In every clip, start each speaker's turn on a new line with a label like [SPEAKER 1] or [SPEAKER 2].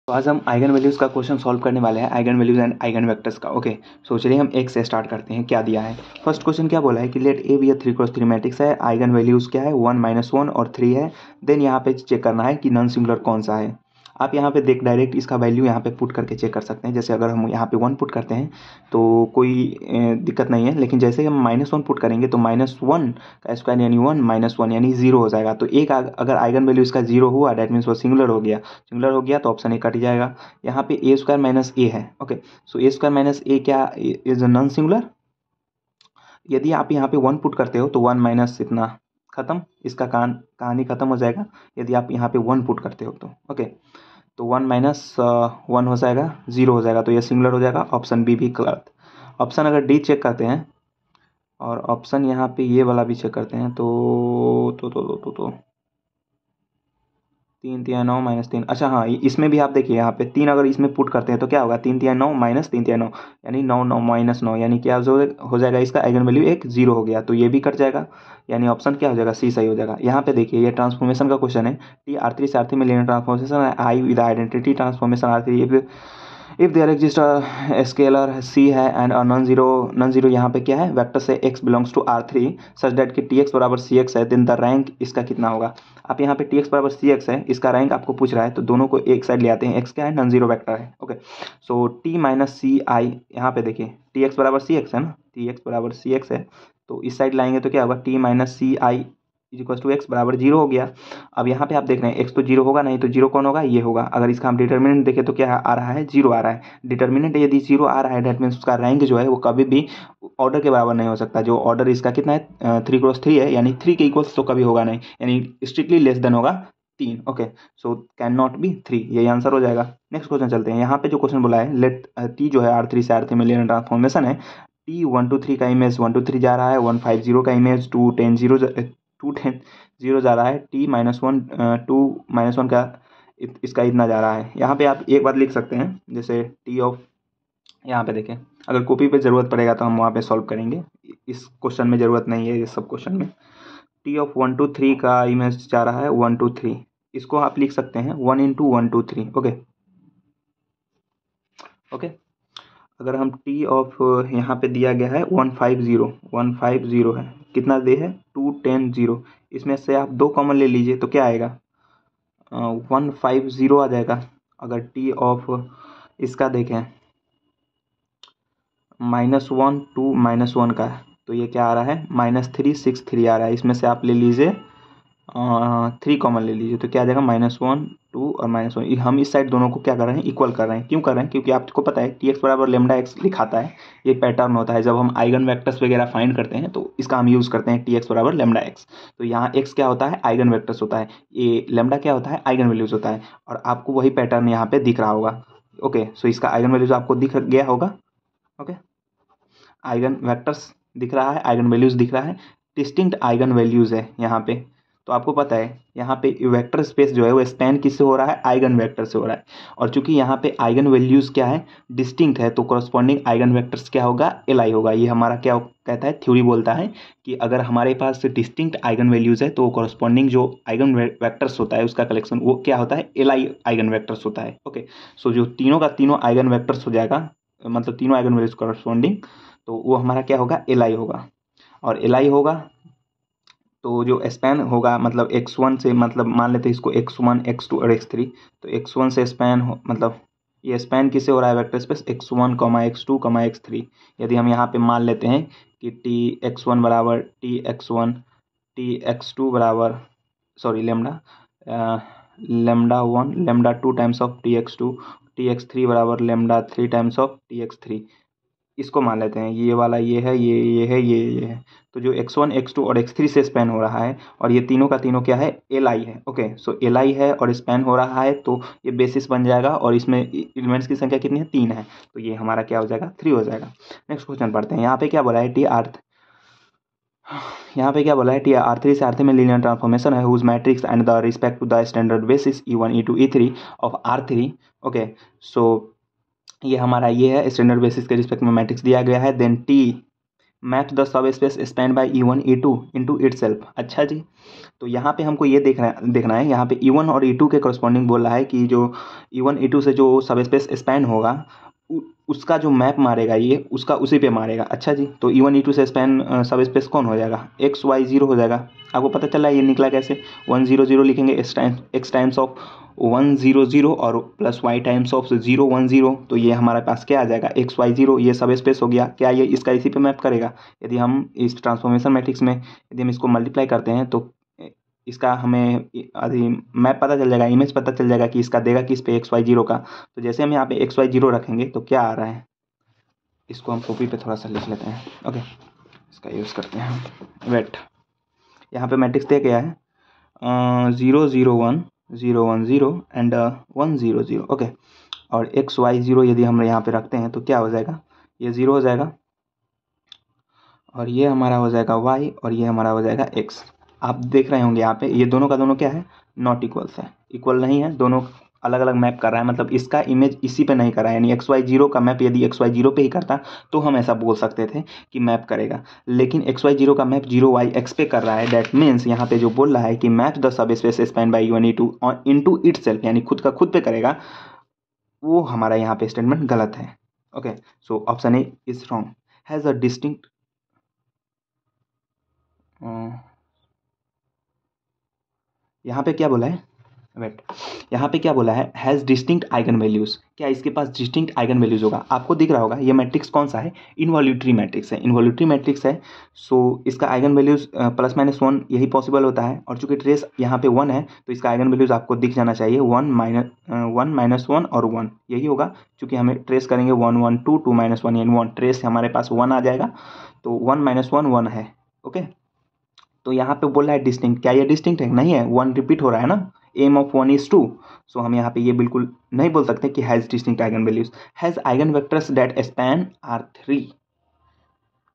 [SPEAKER 1] तो आज हम आइगन वैल्यूज़ का क्वेश्चन सॉल्व करने वाले हैं, eigen values and eigen vectors का। ओके, सो चलिए हम एक से स्टार्ट करते हैं। क्या दिया है, फर्स्ट क्वेश्चन क्या बोला है कि let A be A 3x3 matrix है, आइगन वैल्यूज़ क्या है 1 -1 और 3 है। देन यहाँ पे चेक करना है कि नॉन सिंगुलर कौन सा है। आप यहाँ पे देख डायरेक्ट इसका वैल्यू यहाँ पे पुट करके चेक कर सकते हैं। जैसे अगर हम यहाँ पे 1 पुट करते हैं तो कोई दिक्कत नहीं है, लेकिन जैसे हम -1 पुट करेंगे तो -1 का स्क्वायर यानी 1 -1 यानी 0 हो जाएगा। तो एक अगर आइगन वैल्यू इसका 0 हुआ डैट मीन्स वो सिंगुलर हो गया। सिंगुलर हो गया तो ऑप्शन ए कट जाएगा। यहाँ पे ए स्क्वायर माइनस ए है। ओके, सो ए स्क्वायर माइनस ए क्या इज नॉन सिंगुलर। यदि आप यहाँ पे 1 पुट करते हो तो 1 माइनस इतना खत्म, इसका कहानी खत्म हो जाएगा। यदि आप यहाँ पे 1 पुट करते हो तो ओके, तो 1 माइनस 1 हो जाएगा, 0 हो जाएगा, तो ये सिंगुलर हो जाएगा। ऑप्शन बी भी गलत। ऑप्शन अगर डी चेक करते हैं और ऑप्शन यहाँ पे ये वाला भी चेक करते हैं तो 3 3 9 -3। अच्छा हाँ, इसमें भी आप देखिए यहाँ पे 3 अगर इसमें पुट करते हैं तो क्या होगा, 3 3 9 -3 3 9 यानी 9 9 -9 यानी क्या हो जाएगा, इसका आइगन वैल्यू एक 0 हो गया, तो ये भी कट जाएगा। यानी ऑप्शन क्या हो जाएगा, सी सही हो जाएगा। यहाँ पे देखिए ये ट्रांसफॉर्मेशन का क्वेश्चन है। टी R3 से R3 में linear transformation I with identity transformation R3 if there exist scalar C है एंड नॉन जीरो यहाँ पे क्या है, वेक्टर से x belongs to R3 such that कि tx बराबर cx है, देन द रैंक इसका कितना होगा। आप यहाँ पे tx बराबर cx है, इसका रैंक आपको पूछ रहा है, तो दोनों को एक साइड ले आते हैं। x क्या है, नॉन जीरो वेक्टर है। ओके, सो t माइनस सी आई, यहाँ पे देखिए tx बराबर cx है ना, tx बराबर cx है, तो इस साइड लाएंगे तो क्या होगा, t minus C I equal to X बराबर 0 हो गया। अब यहाँ पे आप देख रहे हैं एक्स तो 0 होगा नहीं, तो 0 कौन होगा, ये होगा। अगर इसका हम डिटर्मिनेंट देखें तो क्या आ रहा है, 0 आ रहा है। डिटर्मिनेंट यदि 0 आ रहा है डेट मीन्स उसका रैंक जो है वो कभी भी ऑर्डर के बराबर नहीं हो सकता। जो ऑर्डर इसका कितना है 3x3 है, यानी 3 के इक्वल्स तो कभी होगा नहीं, यानी स्ट्रिक्टली लेस देन होगा 3। Okay, so can not be 3, यही आंसर हो जाएगा। नेक्स्ट क्वेश्चन चलते हैं। यहाँ पे जो क्वेश्चन बोला है लेट टी जो है R3 से R3 में लीनियर ट्रांसफॉर्मेशन है। टी 1 2 3 का इमेज 1 2 3 जा रहा है, 1 5 0 का इमेज 2 10 0 जा रहा है, टी -1 2 -1 का इसका इतना जा रहा है। यहाँ पे आप एक बात लिख सकते हैं, जैसे टी ऑफ, यहाँ पे देखें अगर कॉपी पे ज़रूरत पड़ेगा तो हम वहाँ पे सॉल्व करेंगे, इस क्वेश्चन में ज़रूरत नहीं है, ये सब क्वेश्चन में। टी ऑफ 1 2 3 का इमेज जा रहा है 1 2 3, इसको आप लिख सकते हैं 1 × 1 2 3। ओके, अगर हम टी ऑफ यहाँ पे दिया गया है 150 है, कितना दे है 2 10 0, इसमें से आप 2 कॉमन ले लीजिए तो क्या आएगा 150 आ जाएगा। अगर टी ऑफ इसका देखें -1 2 -1 का है तो ये क्या आ रहा है -3 6 3 आ रहा है। इसमें से आप ले लीजिए 3 कॉमन ले लीजिए तो क्या आ जाएगा -1 2 और -1। हम इस साइड दोनों को क्या कर रहे हैं, इक्वल कर रहे हैं। क्यों कर रहे हैं, क्योंकि आपको पता है टी एक्स बराबर लेमडा एक्स लिखाता है, ये पैटर्न होता है। जब हम आइगन वेक्टर्स वगैरह फाइंड करते हैं तो इसका हम यूज़ करते हैं टी एक्स बराबर लेमडा एक्स। तो यहाँ एक्स क्या होता है, आइगन वेक्टर्स होता है, ये लेमडा क्या होता है, आइगन वैल्यूज होता है। और आपको वही पैटर्न यहाँ पे दिख रहा होगा। ओके, सो इसका आइगन वैल्यूज आपको दिख गया होगा। ओके, आइगन वेक्टर्स दिख रहा है, आइगन वैल्यूज दिख रहा है, डिस्टिंक्ट आइगन वैल्यूज है यहाँ पे। तो आपको पता है यहाँ पे वेक्टर स्पेस जो है वो स्पैन किससे हो रहा है, आइगन वेक्टर से हो रहा है। और चूंकि यहाँ पे आइगन वैल्यूज क्या है, डिस्टिंक्ट है, तो कॉरस्पॉन्डिंग आइगन वेक्टर्स क्या होगा, एल होगा। ये हमारा क्या कहता है, थ्योरी बोलता है कि अगर हमारे पास डिस्टिंक्ट आइगन वैल्यूज है तो कॉरस्पॉन्डिंग जो आइगन वेक्टर्स होता है उसका कलेक्शन वो क्या होता है, एल आइगन वेक्टर्स होता है। ओके, सो जो तीनों का तीनों आइगन वेक्टर्स हो जाएगा, मतलब तीनों आइगन वैल्यूज कॉरस्पॉन्डिंग, तो वो हमारा क्या होगा, एल होगा। और एल होगा तो जो स्पैन होगा, मतलब x1 से, मतलब मान लेते हैं इसको x1 x2 और x3, तो x1 से स्पैन हो, मतलब ये स्पैन किससे हो रहा है, vector space x1 x2 x3। यदि हम यहाँ पे मान लेते हैं कि tx1 बराबर tx1, tx2 बराबर lambda lambda 1 lambda 2 times of tx2, tx3 बराबर लेमडा 3 टाइम्स ऑफ tx3, इसको मान लेते हैं। ये वाला ये है, ये है, ये है। तो जो x1 x2 और x3 से स्पैन हो रहा है, और ये तीनों का तीनों क्या है, एल है। ओके, सो एल है और स्पैन हो रहा है, तो ये बेसिस बन जाएगा। और इसमें एलिमेंट्स की संख्या कितनी है, 3 है, तो ये हमारा क्या हो जाएगा, 3 हो जाएगा। नेक्स्ट क्वेश्चन पढ़ते हैं। यहाँ पे क्या बोला है, R3 से R3 में लीनियर ट्रांसफॉर्मेशन है whose matrix and the respect to the standard basis E1 E2 E3 of R3। Okay, so ये हमारा ये है, स्टैंडर्ड बेसिस के रिस्पेक्ट में मैट्रिक्स दिया गया है। देन टी मैथ the subspace span by E1 E2 into itself. अच्छा जी, तो यहाँ पे हमको ये देखना है यहाँ पे E1 और E2 के करस्पॉन्डिंग बोल रहा है कि जो E1 E2 से जो सब स्पेस स्पैन होगा उसका जो मैप मारेगा ये उसका उसी पे मारेगा। अच्छा जी, तो E1 E2 से स्पैन सब स्पेस कौन हो जाएगा, XY0 हो जाएगा। आपको पता चला ये निकला कैसे, 100 लिखेंगे x टाइम्स ऑफ 100 और प्लस y टाइम्स ऑफ 010, तो ये हमारे पास क्या आ जाएगा XY0, ये सब स्पेस हो गया। क्या ये इसका इसी पे मैप करेगा? यदि हम इस ट्रांसफॉर्मेशन मैट्रिक्स में यदि हम इसको मल्टीप्लाई करते हैं तो इसका हमें यदि मैप पता चल जाएगा, इमेज पता चल जाएगा कि इसका देगा किस पे XY0 का। तो जैसे हम यहाँ पे XY0 रखेंगे तो क्या आ रहा है, इसको हम कॉपी पे थोड़ा सा लिख लेते हैं। ओके, इसका यूज़ करते हैं। वेट, यहाँ पे मैट्रिक्स दे गया है 001 010 एंड 100। ओके, और XY0 यदि हम यहाँ पे रखते हैं तो क्या हो जाएगा, ये 0 हो जाएगा और ये हमारा हो जाएगा y और ये हमारा हो जाएगा x। आप देख रहे होंगे यहाँ पे ये दोनों का दोनों क्या है, नॉट इक्वल्स है, इक्वल नहीं है, दोनों अलग अलग मैप कर रहा है। मतलब इसका इमेज इसी पे नहीं कर रहा है, यानी XY0 का मैप यदि XY0 पे ही करता तो हम ऐसा बोल सकते थे कि मैप करेगा, लेकिन XY0 का मैप 0y(x) पे कर रहा है। दैट मीन्स यहाँ पे जो बोल रहा है कि map the subspace span by E1 E2 into itself, यानी खुद का खुद पे करेगा, वो हमारा यहाँ पे स्टेटमेंट गलत है। Okay, so option A is wrong. Has a distinct यहाँ पे क्या बोला है, वेट, यहाँ पे क्या बोला है, हैज़ डिस्टिंक्ट आइगन वैल्यूज़। क्या इसके पास डिस्टिंक्ट आइगन वैल्यूज़ होगा? आपको दिख रहा होगा ये मैट्रिक्स कौन सा है, इनवॉल्यूटरी मैट्रिक्स है, इनवॉल्यूटरी मैट्रिक्स है। सो इसका आइगन वैल्यूज़ ±1 यही पॉसिबल होता है, और चूंकि ट्रेस यहाँ पे 1 है तो इसका आइगन वैल्यूज़ आपको दिख जाना चाहिए 1 -1 और 1, यही होगा। चूंकि हमें ट्रेस करेंगे 1 1 2 2 -1 यानी 1, ट्रेस हमारे पास 1 आ जाएगा, तो 1 -1 1 है। ओके, तो यहाँ पे बोल रहा है डिस्टिंक्ट, क्या ये डिस्टिंक्ट है? नहीं है, 1 रिपीट हो रहा है ना, एम ऑफ 1 इज 2। सो हम यहाँ पे ये बिल्कुल नहीं बोल सकते कि has distinct eigenvalues. Has eigenvectors that span R3,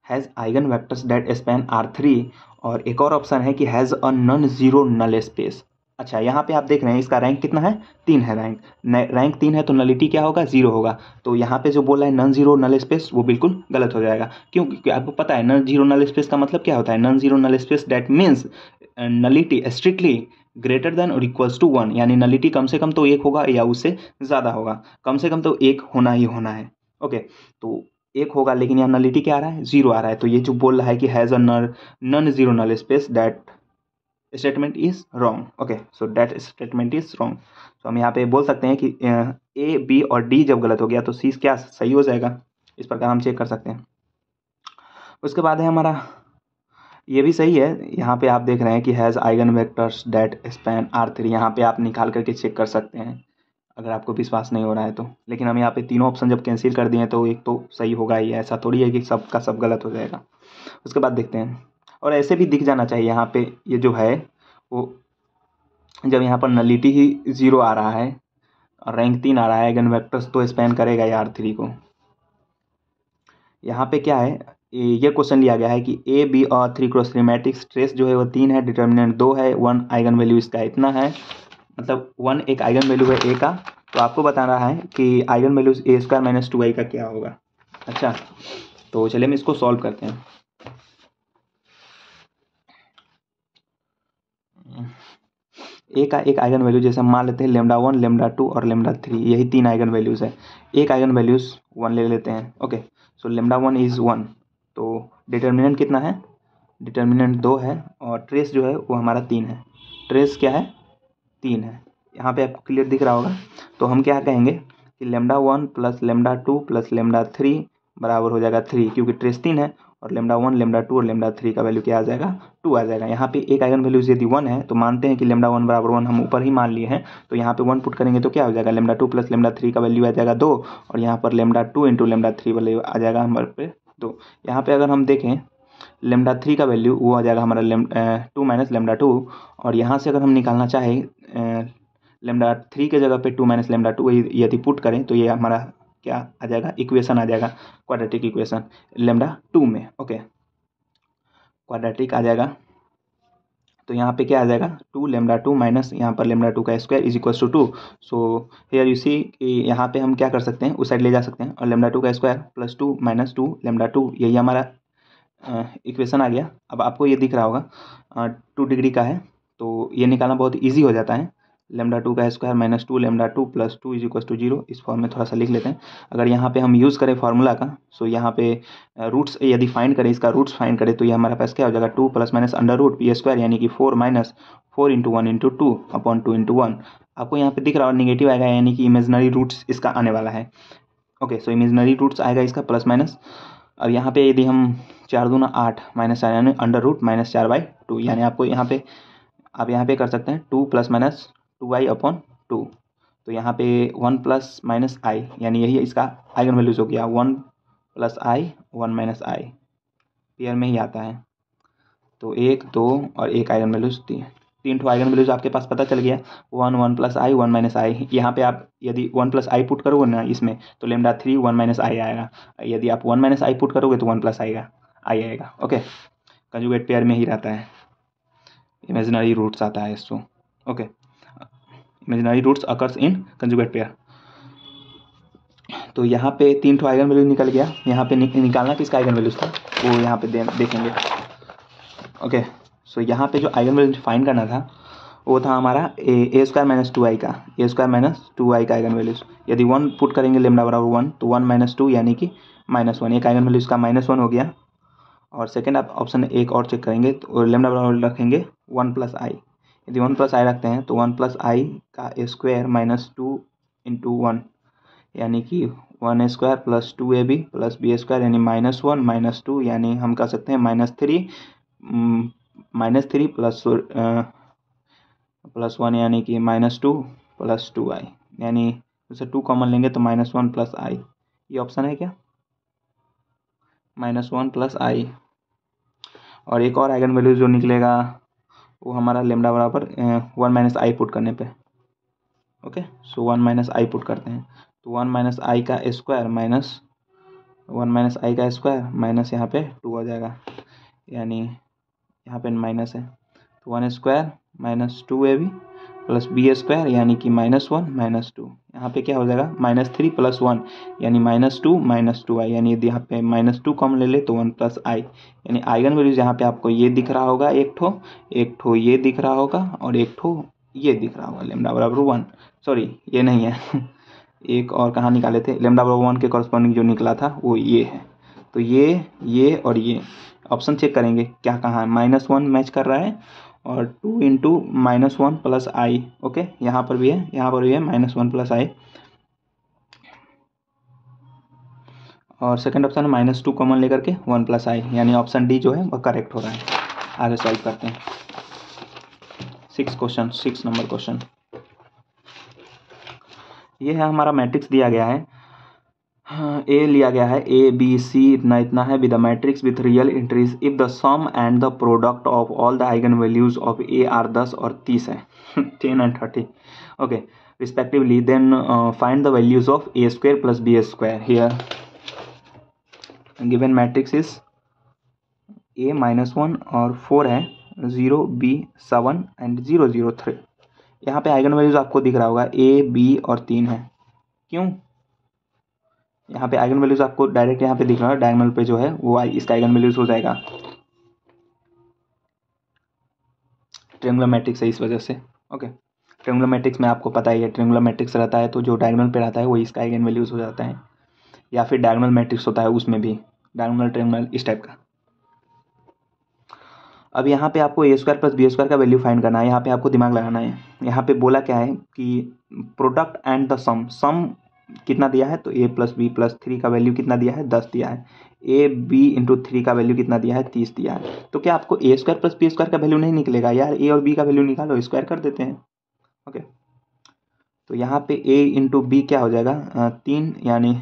[SPEAKER 1] has eigenvectors that span R3। और एक और ऑप्शन है कि has a non zero null space. अच्छा, यहाँ पे आप देख रहे हैं इसका रैंक कितना है, 3 है रैंक 3 है, तो नलिटी क्या होगा, 0 होगा। तो यहाँ पे जो बोल रहा है नॉन जीरो नल स्पेस वो बिल्कुल गलत हो जाएगा। क्यों? क्योंकि आपको पता है नॉन जीरो नल स्पेस का मतलब क्या होता है, non zero null space that means nullity strictly greater than और इक्वल्स टू 1, यानी नलिटी कम से कम तो 1 होगा या उससे ज़्यादा होगा, कम से कम तो 1 होना ही होना है। ओके, तो 1 होगा, लेकिन यहाँ नलिटी क्या आ रहा है, 0 आ रहा है। तो ये जो बोल रहा है कि has a non zero null space, that statement is wrong. Okay, so that statement is wrong. तो हम यहाँ पे बोल सकते हैं कि ए बी और डी जब गलत हो गया तो सी क्या सही हो जाएगा, इस प्रकार हम चेक कर सकते हैं। उसके बाद है हमारा, ये भी सही है। यहाँ पे आप देख रहे हैं कि has eigenvectors that span R3, यहाँ पे आप निकाल करके चेक कर सकते हैं अगर आपको विश्वास नहीं हो रहा है तो। लेकिन हम यहाँ पे तीनों ऑप्शन जब कैंसिल कर दिए तो एक तो सही होगा ही, ऐसा थोड़ी है कि सब का सब गलत हो जाएगा। उसके बाद देखते हैं, और ऐसे भी दिख जाना चाहिए यहाँ पे, ये जो है वो जब यहाँ पर नलिटी ही 0 आ रहा है और रैंक 3 आ रहा है, आइगन वेक्टर्स तो स्पैन करेगा यार R3 को। यहाँ पे क्या है, ये क्वेश्चन लिया गया है कि ए बी और 3x3 मैट्रिक्स, ट्रेस जो है वो 3 है, डिटर्मिनेंट 2 है, 1 आइगन वैल्यू इसका इतना है, मतलब 1 एक आइगन वैल्यू है ए का। तो आपको बता रहा है कि आइगन वैल्यू A² - 2i का क्या होगा। अच्छा, तो चलिए हम इसको सॉल्व करते हैं। ए का एक आइगन वैल्यू जैसे हम मान लेते हैं λ1 λ2 और λ3, यही 3 आइगन वैल्यूज़ है। एक आइगन वैल्यूज़ 1 ले लेते हैं। ओके, सो λ1 इज़ 1, तो डिटर्मिनेंट कितना है, डिटर्मिनेंट 2 है, और ट्रेस जो है वो हमारा 3 है। ट्रेस क्या है, 3 है। यहाँ पे आपको क्लियर दिख रहा होगा। तो हम क्या कहेंगे कि λ1 + λ2 + λ3 बराबर हो जाएगा 3, क्योंकि ट्रेस 3 है, और λ1 λ2 और λ3 का वैल्यू क्या आ जाएगा, 2 आ जाएगा। यहाँ पे एक आइगन वैल्यूज यदि 1 है तो मानते हैं कि λ1 बराबर 1 हम ऊपर ही मान लिए हैं, तो यहाँ पे 1 पुट करेंगे तो क्या हो जाएगा, λ2 + λ3 का वैल्यू आ जाएगा 2, और यहाँ पर λ2 × λ3 वैल्यू आ जाएगा हमारे पे 2। यहाँ पे अगर हम देखें λ3 का वैल्यू वो आ जाएगा हमारा 2 - λ2, और यहाँ से अगर हम निकालना चाहें λ3 के जगह पे 2 - λ2 यदि पुट करें तो ये हमारा क्या आ जाएगा, इक्वेशन आ जाएगा, क्वाड्रेटिक इक्वेशन λ2 में। ओके, क्वाड्रेटिक आ जाएगा, तो यहाँ पे क्या आ जाएगा, 2 λ2 माइनस यहाँ पर λ2 का square is equal to 2। So here you see कि यहाँ पे हम क्या कर सकते हैं, उस साइड ले जा सकते हैं, और λ2 का स्क्वायर +2 - 2 λ2, यही हमारा इक्वेशन आ गया। अब आपको ये दिख रहा होगा 2 डिग्री का है, तो ये निकालना बहुत ईजी हो जाता है। लेमडा 2 का square minus 2 lambda 2 plus 2 is equal to 0। इस फॉर्म में थोड़ा सा लिख लेते हैं। अगर यहाँ पे हम यूज़ करें फार्मूला का, सो यहाँ पे रूट्स यदि फाइंड करें, इसका रूट्स फाइंड करें, तो ये हमारे पास क्या हो जाएगा 2 plus minus under root P square यानी कि 4 minus 4 into 1 into 2 upon 2 into 1। आपको यहाँ पे दिख रहा है नेगेटिव आएगा यानी कि इमेजनरी रूट्स इसका आने वाला है। ओके, सो इमेजनरी रूट्स आएगा इसका प्लस माइनस। अब यहाँ पे यदि हम 4 दूना 8 माइनस 4 यानी अंडर रूट माइनस 4/2 यानी आपको यहाँ पे आप यहाँ पे कर सकते हैं 2 प्लस माइनस 2i अपॉन 2। तो यहाँ पे 1 प्लस माइनस आई यानी यही इसका आइगन वैल्यूज हो गया 1 प्लस आई 1 माइनस आई, पेयर में ही आता है। तो 1 2 और एक आइगन वैल्यूज 3 ठो आइगन वैल्यूज आपके पास पता चल गया। 1 प्लस आई 1 माइनस आई। यहाँ पे आप यदि 1 प्लस आई पुट करोगे ना इसमें, तो लेमडा 3 1 माइनस आई आएगा। यदि आप 1 माइनस आई पुट करोगे तो 1 प्लस आई आएगा। ओके, कंजुगेट पेयर में ही रहता है, इमेजिनरी रूट्स आता है इसको। Okay, imaginary roots occurs in conjugate pair. तो यहाँ पे 3 ठो आइगन वैल्यू निकल गया। यहाँ पे निकालना किसका आइगन वैल्यूज था वो यहाँ पे देखेंगे। ओके, सो यहाँ पे जो आइगन वैल्यू फाइंड करना था वो था हमारा ए स्क्वायर माइनस 2i का, ए स्क्वायर माइनस 2i का आइगन वैल्यूज। यदि 1 पुट करेंगे लेमडा बराबर 1 तो 1 माइनस 2 यानी कि -1। एक आइगन वैल्यूज का -1 हो गया। और सेकेंड आप ऑप्शन एक और चेक करेंगे तो लेमडा बराबर रखेंगे 1 प्लस आई। यदि 1 प्लस आई रखते हैं तो 1 प्लस आई का स्क्वायर माइनस 2 इंटू 1 यानी कि 1 square plus 2ab plus B square यानी -1 -2 यानी हम कह सकते हैं -3 प्लस 1 यानी कि -2 प्लस 2i यानी जैसे 2 कॉमन लेंगे तो -1 प्लस आई। ये ऑप्शन है क्या, -1 प्लस आई। और एक और आइगन वैल्यू जो निकलेगा वो हमारा लेमडा बराबर 1 माइनस आई पुट करने पे। Okay, so 1 minus I put करते हैं तो 1 माइनस आई का स्क्वायर माइनस 1 माइनस आई का स्क्वायर माइनस यहाँ पे 2 हो जाएगा यानी यहाँ पे माइनस है तो 1 square minus 2ab plus B square यानी कि -1 -2। यहाँ पे क्या हो जाएगा -3 प्लस 1 यानी -2 -2i यानी यदि यहाँ पे -2 कॉमन ले ले तो 1 प्लस आई यानी आइगन वैल्यूज यहाँ पे आपको ये दिख रहा होगा एक ठो ये दिख रहा होगा और एक ठो ये दिख रहा होगा लेमडा बराबर 1। सॉरी ये नहीं है एक और कहाँ निकाले थे, लेमडा बराबर 1 के कॉरस्पॉन्डिंग जो निकला था वो ये है। तो ये और ये ऑप्शन चेक करेंगे क्या कहाँ -1 मैच कर रहा है और 2 इंटू -1 प्लस आई। ओके, यहाँ पर भी है -1 प्लस आई और सेकंड ऑप्शन -2 कॉमन लेकर के 1 प्लस आई यानी ऑप्शन डी जो है वह करेक्ट हो रहा है। आगे सॉल्व करते हैं 6 नंबर क्वेश्चन। ये है हमारा मैट्रिक्स दिया गया है। हाँ, ए लिया गया है ABC इतना है with the matrix with real entries if the sum and the product of all the eigen values of A are 10 और 30 है 10 and 30 okay respectively, then find the values of A square plus B square. Here given matrix is A -1 और 4 है 0 B 7 and 0 0 3। यहाँ पे eigen values आपको दिख रहा होगा A B और 3 है। क्यों यहाँ पे आइगन वैल्यूज आपको डायरेक्ट यहाँ पे दिख रहा है, डायगोनल पे जो है वो इसका आइगन वैल्यूज हो जाएगा ट्रायंगुलर मैट्रिक्स है इस वजह से। ओके, ट्रायंगुलर मैट्रिक्स में आपको पता ही है ट्रायंगुलर मैट्रिक्स रहता है तो जो डायगोनल पे रहता है वो इसका आइगन वैल्यूज हो जाता है, या फिर डायगोनल मैट्रिक्स होता है उसमें भी डायगोनल ट्रायंगुलर इस टाइप का। अब यहाँ पे आपको ए स्क्वायर प्लस बी स्क्वायर का वैल्यू फाइंड करना है। यहाँ पे आपको दिमाग लगाना है। यहाँ पे बोला क्या है कि प्रोडक्ट एंड द सम कितना दिया है तो a प्लस बी प्लस 3 का वैल्यू कितना दिया है 10 दिया है। a b इंटू 3 का वैल्यू कितना दिया है 30 दिया है। तो क्या आपको ए स्क्वायर प्लस बी स्क्वायर का वैल्यू नहीं निकलेगा यार, a और b का वैल्यू निकालो स्क्वायर कर देते हैं। ओके, तो यहाँ पे a इंटू बी क्या हो जाएगा 3 यानी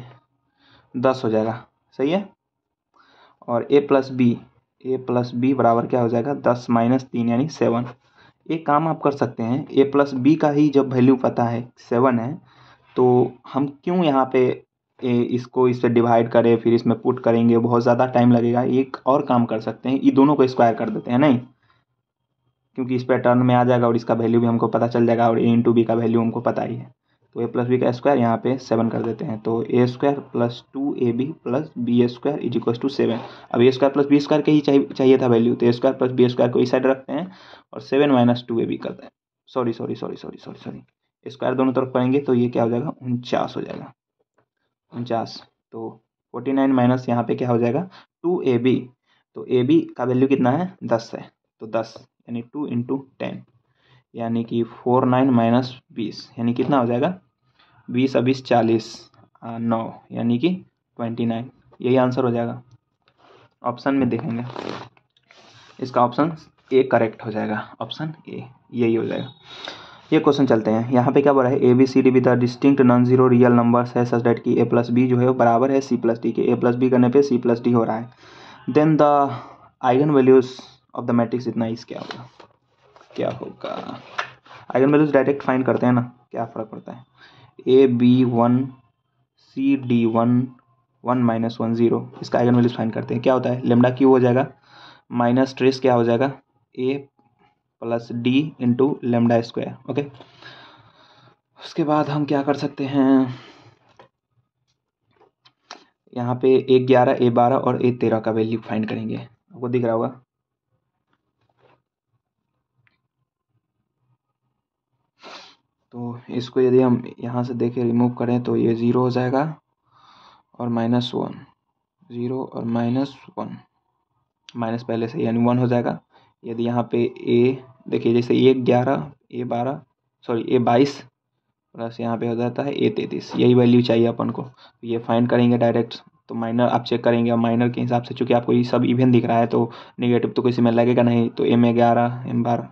[SPEAKER 1] 10 हो जाएगा, सही है। और a प्लस बी बराबर क्या हो जाएगा 10 माइनस 3 यानी 7। एक काम आप कर सकते हैं, a प्लस बी का ही जब वैल्यू पता है 7 है तो हम क्यों यहाँ पे इसको इससे डिवाइड करें फिर इसमें पुट करेंगे, बहुत ज़्यादा टाइम लगेगा। एक और काम कर सकते हैं, ये दोनों को स्क्वायर कर देते हैं नहीं, क्योंकि इस पैटर्न में आ जाएगा और इसका वैल्यू भी हमको पता चल जाएगा और a इंटू बी का वैल्यू हमको पता ही है। तो ए प्लस बी का स्क्वायर यहाँ पे 7 कर देते हैं, तो A square plus 2ab plus B square is equal to 7। अब A square plus B square का ही चाहिए था वैल्यू, तो A square plus B square को इस साइड रखते हैं और 7 माइनस 2ab करते हैं। सॉरी, स्क्वायर दोनों तरफ करेंगे तो ये क्या हो जाएगा, 49 हो जाएगा, 49। तो 49 माइनस यहाँ पे क्या हो जाएगा 2ab, तो ab का वैल्यू कितना है 10 है, तो 10 यानी 2 इंटू 10 यानी कि 49 माइनस 20 यानी कितना हो जाएगा 20 और 20 40, 9 यानी कि 29। यही आंसर हो जाएगा। ऑप्शन में देखेंगे, इसका ऑप्शन ए करेक्ट हो जाएगा, ऑप्शन ए यही हो जाएगा। ये क्वेश्चन चलते हैं, यहाँ पे क्या बोला है, A B C D with distinct non zero real numbers है सच दैट कि ए प्लस बी जो है वो बराबर है सी प्लस डी के। ए प्लस बी करने पे सी प्लस डी हो रहा है। Then the eigen values of the matrix इतना इस क्या होगा आइगन वैल्यूज डायरेक्ट फाइंड करते हैं ना, क्या फ़र्क पड़ता है। A B 1 C D 1 1 minus 1 0, इसका आइगन वैल्यूज फाइंड करते हैं। क्या होता है, लेमडा क्यू हो जाएगा माइनस ट्रेस क्या हो जाएगा A plus D into lambda square. Okay, उसके बाद हम क्या कर सकते हैं, यहाँ पे A11 A12 और A13 का वैल्यू फाइंड करेंगे। आपको दिख रहा होगा, तो इसको यदि हम यहाँ से देखें रिमूव करें तो ये 0 हो जाएगा और -1, 0 और -1, माइनस पहले से यानी 1 हो जाएगा। यदि यहाँ पे ए देखिए जैसे A11 A12 sorry A22 plus यहाँ पे हो जाता है A33, यही वैल्यू चाहिए अपन को, तो ये फाइंड करेंगे डायरेक्ट। तो माइनर आप चेक करेंगे और माइनर के हिसाब से चूंकि आपको ये सब इवन दिख रहा है तो नेगेटिव तो किसी में लगेगा नहीं, तो M11 M12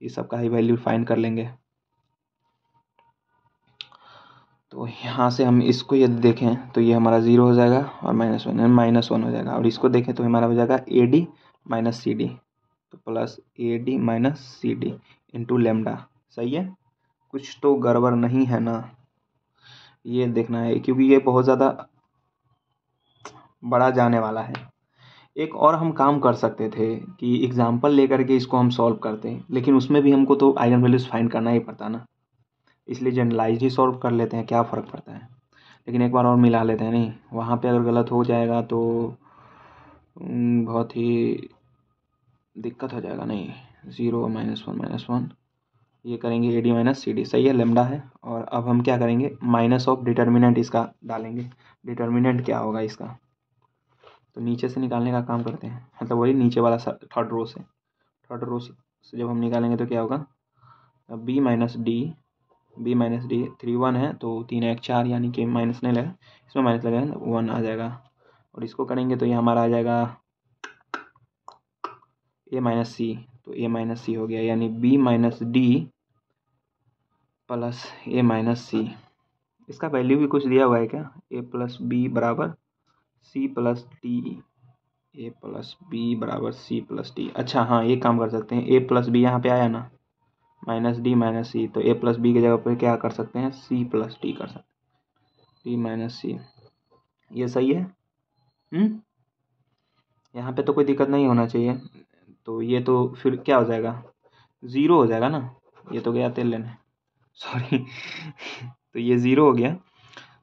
[SPEAKER 1] ये सब का ही वैल्यू फाइंड कर लेंगे। तो यहाँ से हम इसको यदि देखें तो ये हमारा 0 हो जाएगा और -1 हो जाएगा, और इसको देखें तो हमारा हो जाएगा AD माइनस CD, तो plus AD minus CD into lambda. सही है, कुछ तो गड़बड़ नहीं है ना, ये देखना है क्योंकि ये बहुत ज़्यादा बड़ा जाने वाला है। एक और हम काम कर सकते थे कि एग्जाम्पल लेकर के इसको हम सॉल्व करते हैं, लेकिन उसमें भी हमको तो आइगन वैल्यूज फाइंड करना ही पड़ता ना, इसलिए जनरलाइज ही सॉल्व कर लेते हैं, क्या फ़र्क पड़ता है। लेकिन एक बार और मिला लेते हैं, नहीं वहाँ पे अगर गलत हो जाएगा तो बहुत ही दिक्कत हो जाएगा। नहीं 0 -1 ये करेंगे AD माइनस CD, सही है, लेमडा है। और अब हम क्या करेंगे, माइनस ऑफ डिटर्मिनेंट इसका डालेंगे। डिटर्मिनेंट क्या होगा इसका, तो नीचे से निकालने का काम करते हैं, मतलब वही नीचे वाला थर्ड रो से जब हम निकालेंगे तो क्या होगा, B माइनस डी 3 1 है तो 3 1 4 यानी कि माइनस नहीं लगा, इसमें माइनस लगेगा 1 आ जाएगा। और इसको करेंगे तो ये हमारा आ जाएगा A माइनस सी, तो A माइनस सी हो गया, यानी B minus D plus A minus C. इसका वैल्यू भी कुछ दिया हुआ है क्या, A प्लस बी बराबर C plus D, A plus B बराबर C प्लस डी। अच्छा हाँ, एक काम कर सकते हैं, A प्लस बी यहाँ पे आया ना, माइनस डी माइनस सी, तो A प्लस बी की जगह पर क्या कर सकते हैं, C प्लस डी कर सकते हैं, D माइनस सी। ये सही है। यहाँ पे तो कोई दिक्कत नहीं होना चाहिए। तो ये तो फिर क्या हो जाएगा, 0 हो जाएगा ना, ये तो गया तेल लेने, सॉरी तो ये 0 हो गया।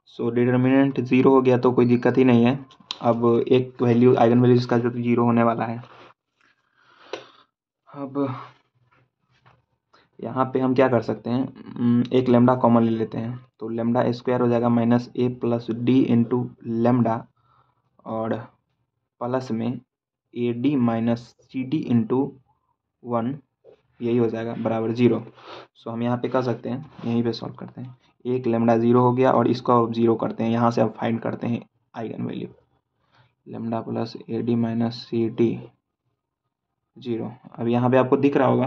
[SPEAKER 1] सो डिटर्मिनेंट 0 हो गया तो कोई दिक्कत ही नहीं है। अब एक वैल्यू आइगन वैल्यू इसका जो 0 होने वाला है। अब यहाँ पे हम क्या कर सकते हैं, एक लेमडा कॉमन ले लेते हैं, तो लेमडा स्क्वायर हो जाएगा minus A plus D into lambda और प्लस में AD माइनस CD इंटू 1, यही हो जाएगा बराबर 0। सो हम यहाँ पे कर सकते हैं, यहीं पे सॉल्व करते हैं। एक लेमडा 0 हो गया और इसको अब 0 करते हैं, यहाँ से अब फाइंड करते हैं eigen value, lambda plus AD minus CD 0। अब यहाँ पे आपको दिख रहा होगा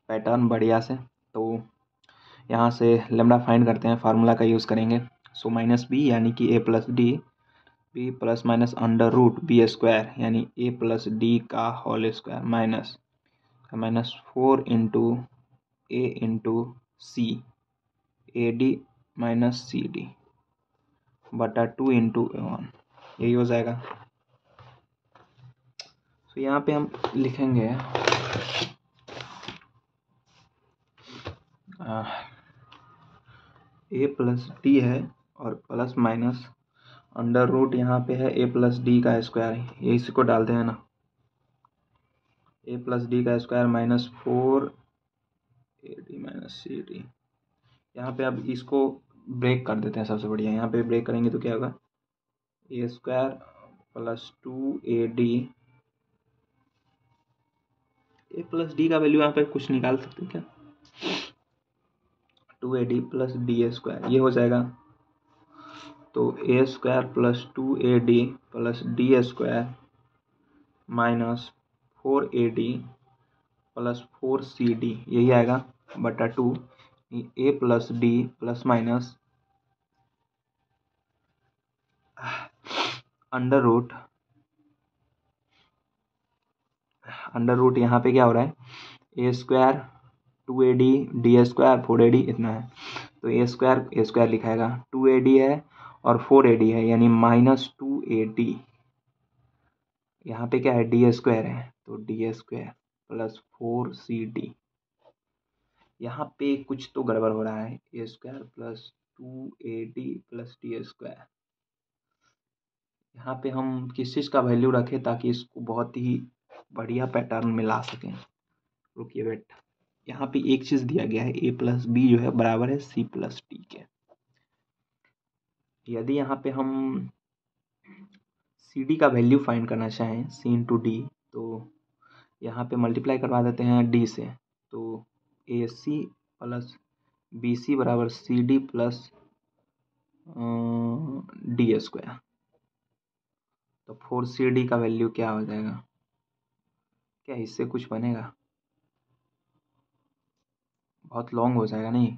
[SPEAKER 1] पैटर्न बढ़िया से, तो यहाँ से लेमडा फाइंड करते हैं, फार्मूला का यूज़ करेंगे। सो माइनस बी यानी कि A plus D, B plus minus under root B square यानी A प्लस डी का whole square minus 4 into A into C AD minus CD बटा 2 इंटू 1, यही हो जाएगा। तो यहाँ पे हम लिखेंगे ए प्लस डी है और प्लस माइनस अंडर रूट यहाँ पे है ए प्लस डी का स्क्वायर, ये इसी को डालते हैं ना, ए प्लस डी का square minus 4 AD minus CD। यहाँ पे अब इसको ब्रेक कर देते हैं, सबसे बढ़िया यहाँ पे ब्रेक करेंगे तो क्या होगा, ए स्क्वायर प्लस 2AD, ए प्लस डी का वैल्यू यहाँ पे कुछ निकाल सकते हैं क्या, 2AD प्लस डी स्क्वायर, ये हो जाएगा। तो A square plus 2AD plus D square minus 4AD plus 4CD, यही आएगा बटा 2, A plus D plus minus under root यहाँ पे क्या हो रहा है, A square 2AD D square 4AD इतना है, तो ए स्क्वायर लिखाएगा, 2AD है और 4AD है यानी माइनस 2AD, यहाँ पे क्या है डी स्क्वायर है तो डी स्क्वायर प्लस 4CD। यहाँ पे कुछ तो गड़बड़ हो रहा है, A square plus 2AD plus D square, यहाँ पे हम किस चीज़ का वैल्यू रखें ताकि इसको बहुत ही बढ़िया पैटर्न में ला सकें। रुकिए बेट, यहाँ पे एक चीज़ दिया गया है, ए प्लस बी जो है बराबर है सी प्लस डी के। यदि यहाँ पे हम सी डी का वैल्यू फाइंड करना चाहें, सी इंटू डी, तो यहाँ पे मल्टीप्लाई करवा देते हैं डी से, तो ए सी प्लस बी सी बराबर C D plus D square. तो 4CD का वैल्यू क्या हो जाएगा, क्या इससे कुछ बनेगा, बहुत लॉन्ग हो जाएगा नहीं।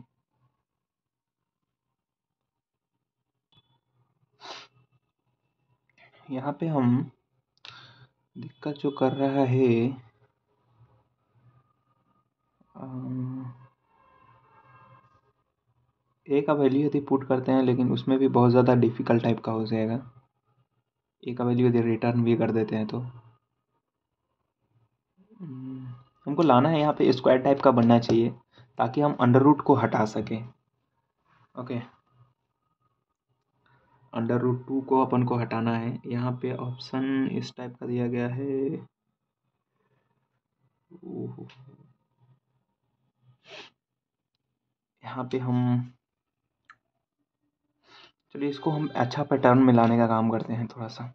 [SPEAKER 1] यहाँ पे हम दिक्कत जो कर रहा है, ए का वैल्यू यदि पुट करते हैं लेकिन उसमें भी बहुत ज़्यादा डिफ़िकल्ट टाइप का हो जाएगा, ए का वैल्यू यदि रिटर्न भी कर देते हैं तो हमको लाना है यहाँ पे स्क्वायर टाइप का बनना चाहिए ताकि हम अंडर रूट को हटा सकें। ओके, अंडर रूट 2 को अपन को हटाना है, यहाँ पे ऑप्शन इस टाइप का दिया गया है। यहाँ पे हम चलिए इसको हम अच्छा पैटर्न में लाने का काम करते हैं थोड़ा सा।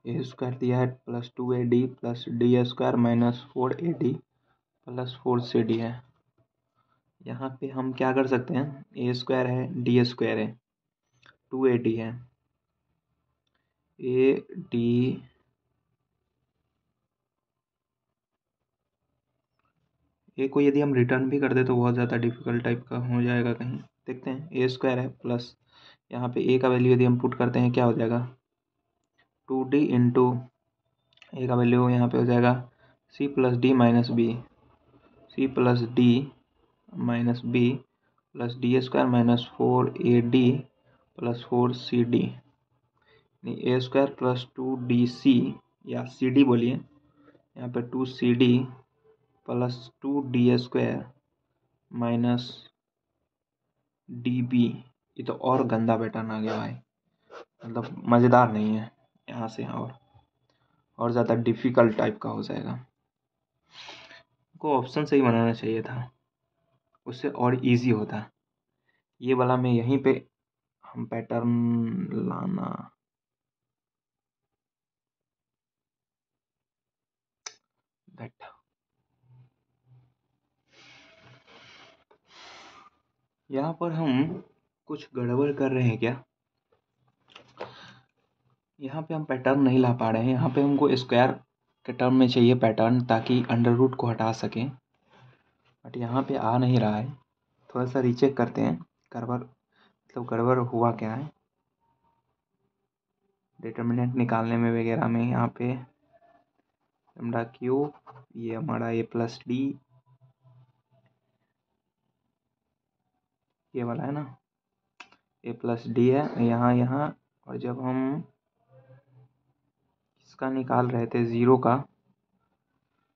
[SPEAKER 1] ए स्क्वायर दिया है plus 2AD plus D square minus 4AD plus 4CD है। यहाँ पे हम क्या कर सकते हैं, ए स्क्वायर है डी स्क्वायर है 2AD है, AD ए को यदि हम रिटर्न भी कर दे तो बहुत ज़्यादा डिफिकल्ट टाइप का हो जाएगा कहीं। देखते हैं, ए स्क्वायर है प्लस यहाँ पे ए का वैल्यू यदि हम पुट करते हैं क्या हो जाएगा, 2D इंटू ए का वैल्यू यहाँ पे हो जाएगा C plus D minus B, C plus D minus B plus D square minus 4AD plus 4CD, A square plus 2DC या CD बोलिए, यहाँ पे 2CD plus 2D square minus DB। ये तो और गंदा पैटर्न आ गया भाई, मतलब मज़ेदार नहीं है, यहाँ से और ज़्यादा डिफ़िकल्ट टाइप का हो जाएगा। को ऑप्शन से ही बनाना चाहिए था, उससे और इजी होता। ये वाला में यहीं पे हम पैटर्न लाना, दैट यहाँ पर हम कुछ गड़बड़ कर रहे हैं क्या, यहाँ पे हम पैटर्न नहीं ला पा रहे हैं। यहाँ पे हमको स्क्वायर के टर्म में चाहिए पैटर्न ताकि अंडर रूट को हटा सकें, बट यहाँ पे आ नहीं रहा है। थोड़ा सा रीचेक करते हैं, गड़बड़ मतलब गड़बड़ हुआ क्या है डिटर्मिनेंट निकालने में वगैरह में। यहाँ पे लैम्डा क्यूब, ये हमारा ए प्लस डी, ये वाला है ना, ए प्लस डी है यहाँ, और जब हम इसका निकाल रहे थे ज़ीरो का,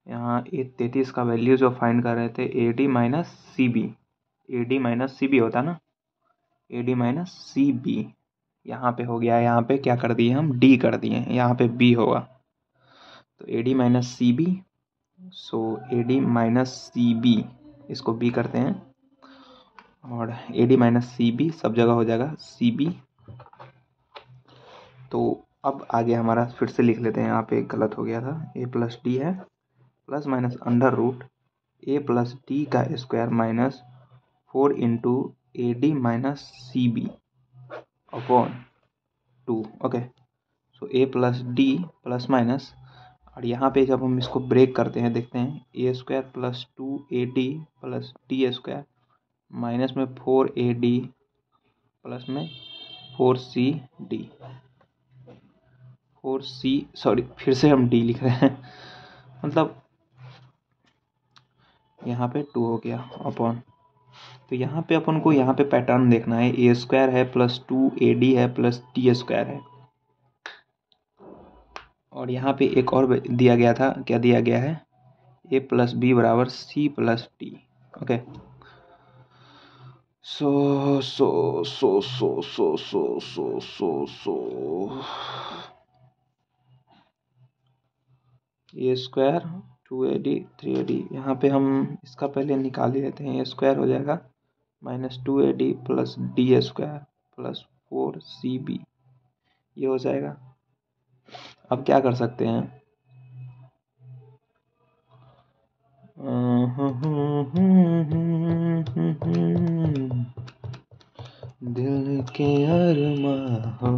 [SPEAKER 1] यहाँ A33 का वैल्यू जो फाइंड कर रहे थे AD minus CB, AD minus CB होता ना, A D minus C B. यहाँ पे हो गया, यहाँ पे क्या कर दिए हम, डी कर दिए, यहाँ पे बी होगा। तो A D minus C B, so A D minus C B, इसको बी करते हैं, और A D minus C B सब जगह हो जाएगा सी बी। तो अब आगे हमारा फिर से लिख लेते हैं, यहाँ पे गलत हो गया था, ए प्लस डी है plus minus under root A plus D का square minus 4 into A D minus C B upon 2। Okay, so A plus D plus minus, और यहाँ पे जब हम इसको ब्रेक करते हैं देखते हैं, A square plus 2 AD plus D square minus में 4AD प्लस में 4CD, 4C, सॉरी फिर से हम डी लिख रहे हैं, मतलब यहाँ पे 2 हो गया अपॉन। तो यहाँ पे अपन को यहाँ पे पैटर्न देखना है, ए स्क्वायर है प्लस 2AD है प्लस डी स्क्वायर है, और यहाँ पे एक और दिया गया था, क्या दिया गया है, ए प्लस बी बराबर सी प्लस डी। ओके, सो सो सो सो सो सो सो सो सो ए स्क्वायर 2AD 3AD, यहाँ पे हम इसका पहले निकाल ही लेते हैं, ए स्क्वायर हो जाएगा minus 2AD plus D square plus 4CB, ये हो जाएगा। अब क्या कर सकते हैं, दिल के अरमां हो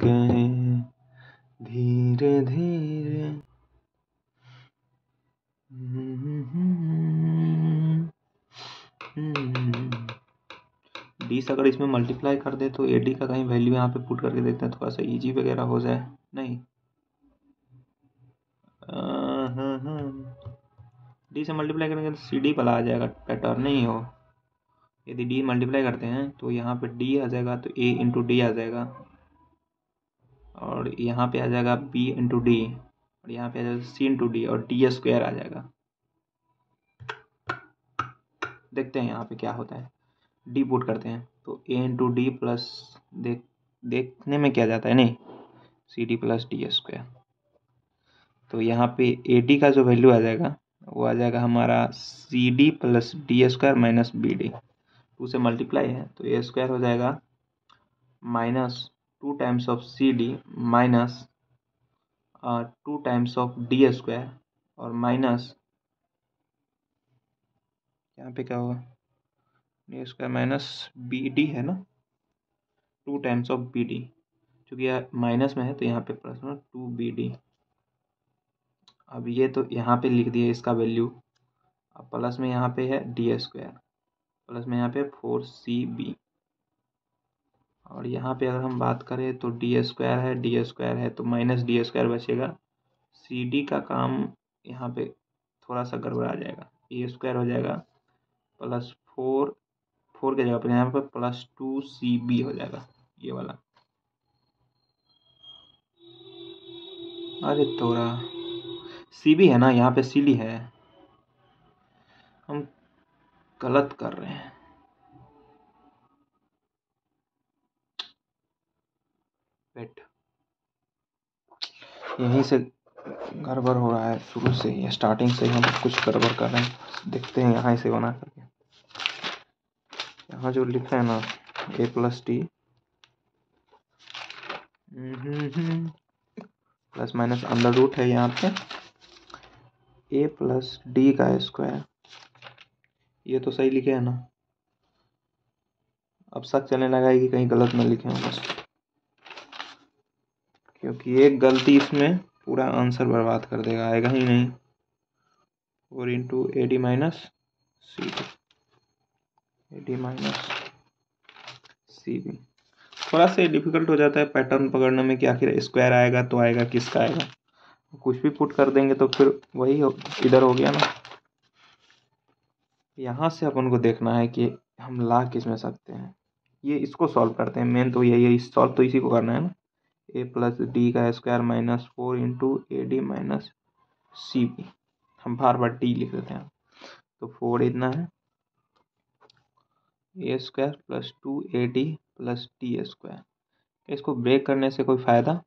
[SPEAKER 1] गए धीरे धीरे, डी से अगर इसमें मल्टीप्लाई कर दे तो ए डी का कहीं वैल्यू यहाँ पे पुट करके देखते हैं, थोड़ा सा इजी वगैरह हो जाए। नहीं, डी से मल्टीप्लाई करेंगे तो सी डी भला आ जाएगा, पैटर्न नहीं हो। यदि डी मल्टीप्लाई करते हैं तो यहाँ पे डी आ जाएगा, तो ए इंटू डी आ जाएगा, और यहाँ पे आ जाएगा बी इंटू डी, और यहाँ पे आ जाएगा सी इंटू डी, और डी स्क्वायर आ जाएगा। देखते हैं यहाँ पे क्या होता है, डी पुट करते हैं तो ए इंटू डी प्लस, देखने में क्या जाता है, नहीं, C D plus D square. तो यहाँ पे ए डी का जो वैल्यू आ जाएगा वो आ जाएगा हमारा C D plus D square minus B D, 2 से मल्टीप्लाई है तो ए स्क्वायर हो जाएगा minus 2 times of C D minus 2 times of D square, और माइनस यहाँ पे क्या होगा, D square minus B D है ना, 2 टाइम्स ऑफ बी डी, चूँकि यह माइनस में है तो यहाँ पे प्लस में 2BD। अब ये तो यहाँ पे लिख दिए इसका वैल्यू, अब प्लस में यहाँ पे है डी स्क्वायर, प्लस में यहाँ पे 4CB, और यहाँ पे अगर हम बात करें तो डी स्क्वायर है तो माइनस डी स्क्वायर बचेगा, सी डी का काम यहाँ पे थोड़ा सा गड़बड़ा जाएगा, ए स्क्वायर हो जाएगा प्लस 4 के जगह पर यहाँ पे प्लस 2CB हो जाएगा, ये वाला। अरे तोरा CB है ना, यहाँ पे CD है, हम गलत कर रहे हैं। वेट, यहीं से गड़बड़ हो रहा है, शुरू से ही स्टार्टिंग से ही हम कुछ गड़बड़ कर रहे हैं। देखते हैं यहाँ से बना करके, यहाँ जो लिखा है ना A plus D plus minus under root है, यहाँ पे ए प्लस डी का स्क्वायर, ये तो सही लिखे है ना। अब शक चलने लगा है कि कहीं गलत ना लिखे हों बस, क्योंकि एक गलती इसमें पूरा आंसर बर्बाद कर देगा, आएगा ही नहीं। 4 into A D minus C D, A D minus C B, थोड़ा सा डिफिकल्ट हो जाता है पैटर्न पकड़ने में कि आखिर स्क्वायर आएगा तो आएगा किसका आएगा, कुछ भी पुट कर देंगे तो फिर वही इधर हो गया ना। यहाँ से अपन को देखना है कि हम ला किस में सकते हैं, ये इसको सॉल्व करते हैं, मेन तो यही है, सॉल्व तो इसी को करना है ना। ए प्लस डी का square minus 4 into A D minus C B, हम बार बार डी लिख देते हैं, तो 4 इतना है A square plus 2AD plus D square. इसको ब्रेक करने से कोई फ़ायदा?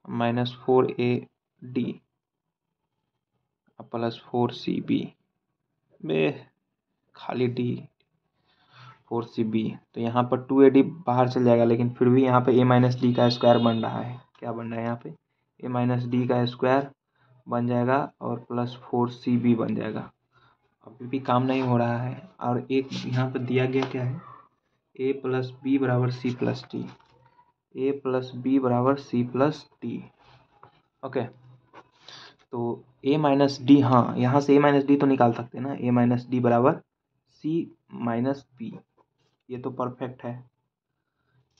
[SPEAKER 1] -4AD प्लस 4CB बे खाली डी 4CB। तो यहाँ पर 2AD बाहर चल जाएगा, लेकिन फिर भी यहाँ पे A माइनस डी का स्क्वायर बन रहा है। क्या बन रहा है यहाँ पे? A माइनस डी का स्क्वायर बन जाएगा और प्लस 4CB बन जाएगा। अभी भी काम नहीं हो रहा है। और एक यहाँ पर दिया गया क्या है? A प्लस बी बराबर C plus D. A plus B बराबर C प्लस डी। ओके, तो A माइनस डी, हाँ यहाँ से A माइनस डी तो निकाल सकते हैं ना। A माइनस डी बराबर C माइनस बी। ये तो परफेक्ट है,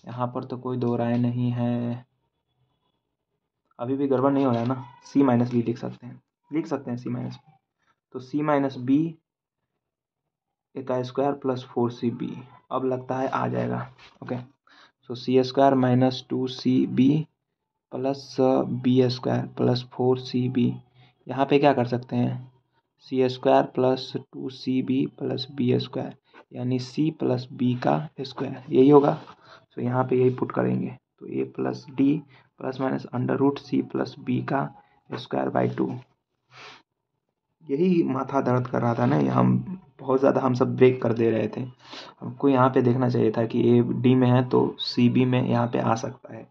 [SPEAKER 1] यहाँ पर तो कोई दो राय नहीं है। अभी भी गड़बड़ नहीं हो रहा है ना। C माइनस बी लिख सकते हैं, C माइनस बी। तो C माइनस बी का स्क्वायर प्लस 4CB। अब लगता है आ जाएगा। ओके, सो C square minus 2CB plus B square plus 4CB। यहाँ पे क्या कर सकते हैं? C square plus 2CB plus B square, यानी C प्लस B का स्क्वायर, यही होगा। तो यहाँ पे यही पुट करेंगे। तो A plus D plus minus √C plus B का स्क्वायर बाई 2। यही माथा दर्द कर रहा था ना, हम बहुत ज़्यादा हम सब ब्रेक कर दे रहे थे। हमको यहाँ पे देखना चाहिए था कि A D में है तो C B में यहाँ पे आ सकता है,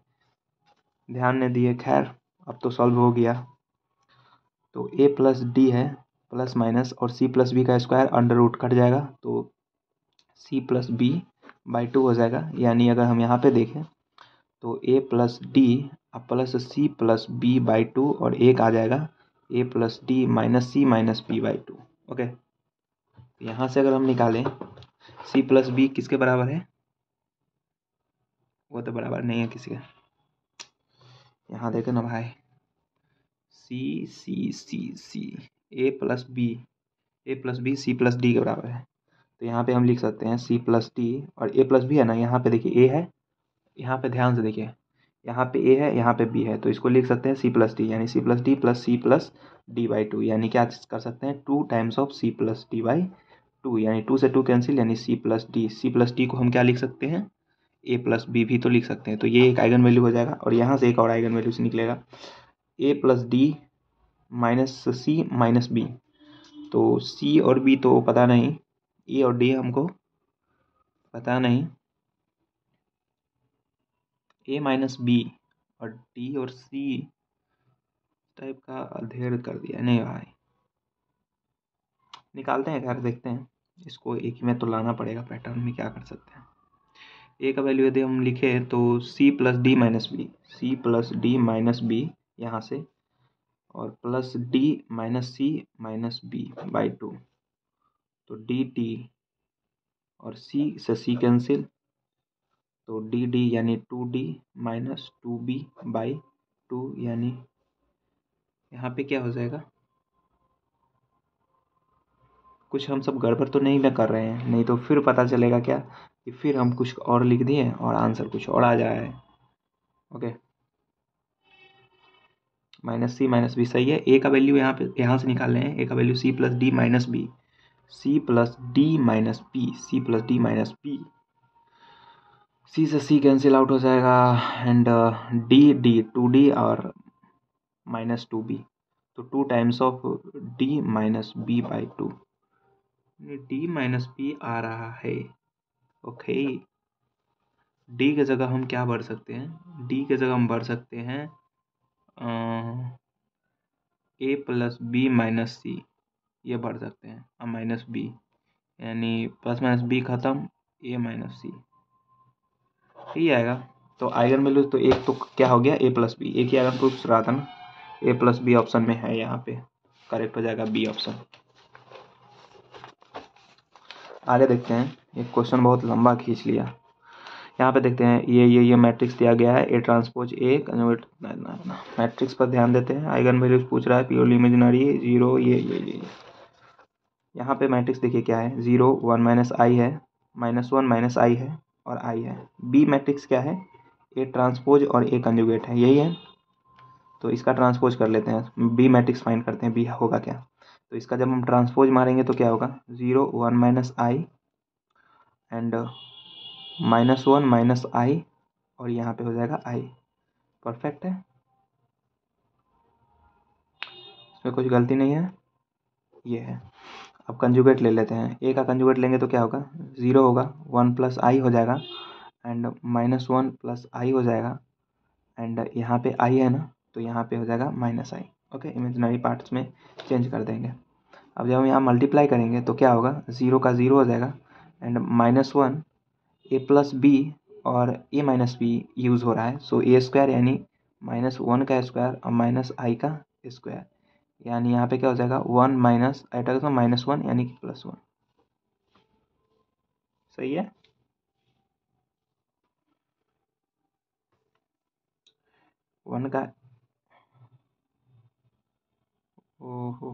[SPEAKER 1] ध्यान नहीं दिए। खैर, अब तो सॉल्व हो गया। तो A प्लस डी है प्लस माइनस और C प्लस बी का स्क्वायर √ कट जाएगा, तो C प्लस बी बाई 2 हो जाएगा। यानी अगर हम यहाँ पे देखें तो A plus D plus C plus B by 2 और एक आ जाएगा A plus D minus C minus B by 2। Okay, यहाँ से अगर हम निकालें C प्लस बी किसके बराबर है? वो तो बराबर नहीं है किसी का। यहाँ देखें ना भाई, C A plus B C plus D के बराबर है। तो यहाँ पे हम लिख सकते हैं C प्लस डी और A प्लस बी है ना। यहाँ पे देखिए A है, यहाँ पे ध्यान से देखिए, यहाँ पे A है, यहाँ पे B है, तो इसको लिख सकते हैं C प्लस डी, यानी C plus D plus C plus D by 2। यानी क्या कर सकते हैं? 2 times of C plus D by 2, यानी 2 से 2 कैंसिल, यानी C प्लस डी को हम क्या लिख सकते हैं? A प्लस बी भी तो लिख सकते हैं। तो ये एक आइगन वैल्यू हो जाएगा और यहाँ से एक और आइगन वैल्यू से निकलेगा A plus D minus C minus B. तो C और B तो पता नहीं, A और D हमको पता नहीं, A माइनस बी और D और C टाइप का अधेड़ कर दिया नहीं भाई। निकालते हैं, खैर देखते हैं, इसको एक ही में तो लाना पड़ेगा पैटर्न में, क्या कर सकते हैं। ए का वैल्यू यदि हम लिखें तो C plus D minus B यहाँ से, और plus D minus C minus B by 2। तो dt और C से C कैंसिल, तो dd यानी 2D माइनस 2B बाई 2, यानी यहाँ पे क्या हो जाएगा? कुछ हम सब गड़बड़ तो नहीं ना कर रहे हैं, नहीं तो फिर पता चलेगा क्या कि फिर हम कुछ और लिख दिए और आंसर कुछ और आ जाए। Okay, minus C minus B सही है। ए का वैल्यू यहाँ से निकाल रहे हैं। ए का value C plus D minus B, C plus D minus B, C से C कैंसिल आउट हो जाएगा एंड D 2D और माइनस 2B, तो 2 times of D minus B by 2, D minus B आ रहा है। ओके, D की जगह हम क्या भर सकते हैं? D की जगह हम भर सकते हैं A plus B minus C, ये भर सकते हैं, अब माइनस बी, यानी प्लस माइनस बी खत्म, A माइनस C ही आएगा। तो आइगन वैल्यू तो एक तो क्या हो गया? A प्लस बी, एक ही आइगन पूछ रहा था ना, A प्लस बी ऑप्शन में है, यहाँ पे करेक्ट हो जाएगा बी ऑप्शन। आगे देखते हैं, एक क्वेश्चन बहुत लंबा खींच लिया। यहाँ पे देखते हैं, ये मैट्रिक्स दिया गया है, A transpose A convert, matrix पर ध्यान देते हैं। आइगन वैल्यूज पूछ रहा है, प्योरली इमेजिनरी, 0, ये यहाँ पे मैट्रिक्स देखिए क्या है, 0 1 माइनस आई है, -1 माइनस आई है और आई है। बी मैट्रिक्स क्या है? A ट्रांसपोज और A कंजुगेट है, यही है। तो इसका ट्रांसपोज कर लेते हैं, बी मैट्रिक्स फाइंड करते हैं, बी होगा क्या? तो इसका जब हम ट्रांसपोज मारेंगे तो क्या होगा, 0 1 माइनस आई एंड -1 माइनस आई, और यहाँ पे हो जाएगा आई। परफेक्ट है, इसमें कुछ गलती नहीं है, ये है। अब कंजुगेट ले लेते हैं, ए का कंजुगेट लेंगे तो क्या होगा, 0 होगा, 1 प्लस आई हो जाएगा एंड -1 प्लस आई हो जाएगा एंड यहाँ पे आई है ना, तो यहाँ पे हो जाएगा माइनस आई। ओके, इमेजिनरी पार्ट्स में चेंज कर देंगे। अब जब हम यहाँ मल्टीप्लाई करेंगे तो क्या होगा, 0 का 0 हो जाएगा एंड -1 ए प्लस बी और ए माइनस बी यूज़ हो रहा है, सो ए स्क्वायर यानी -1 का स्क्वायर और माइनस आई का स्क्वायर, यानी यहाँ पे क्या हो जाएगा 1 माइनस आई का -1 यानी कि +1। सही है। 1 का ओहो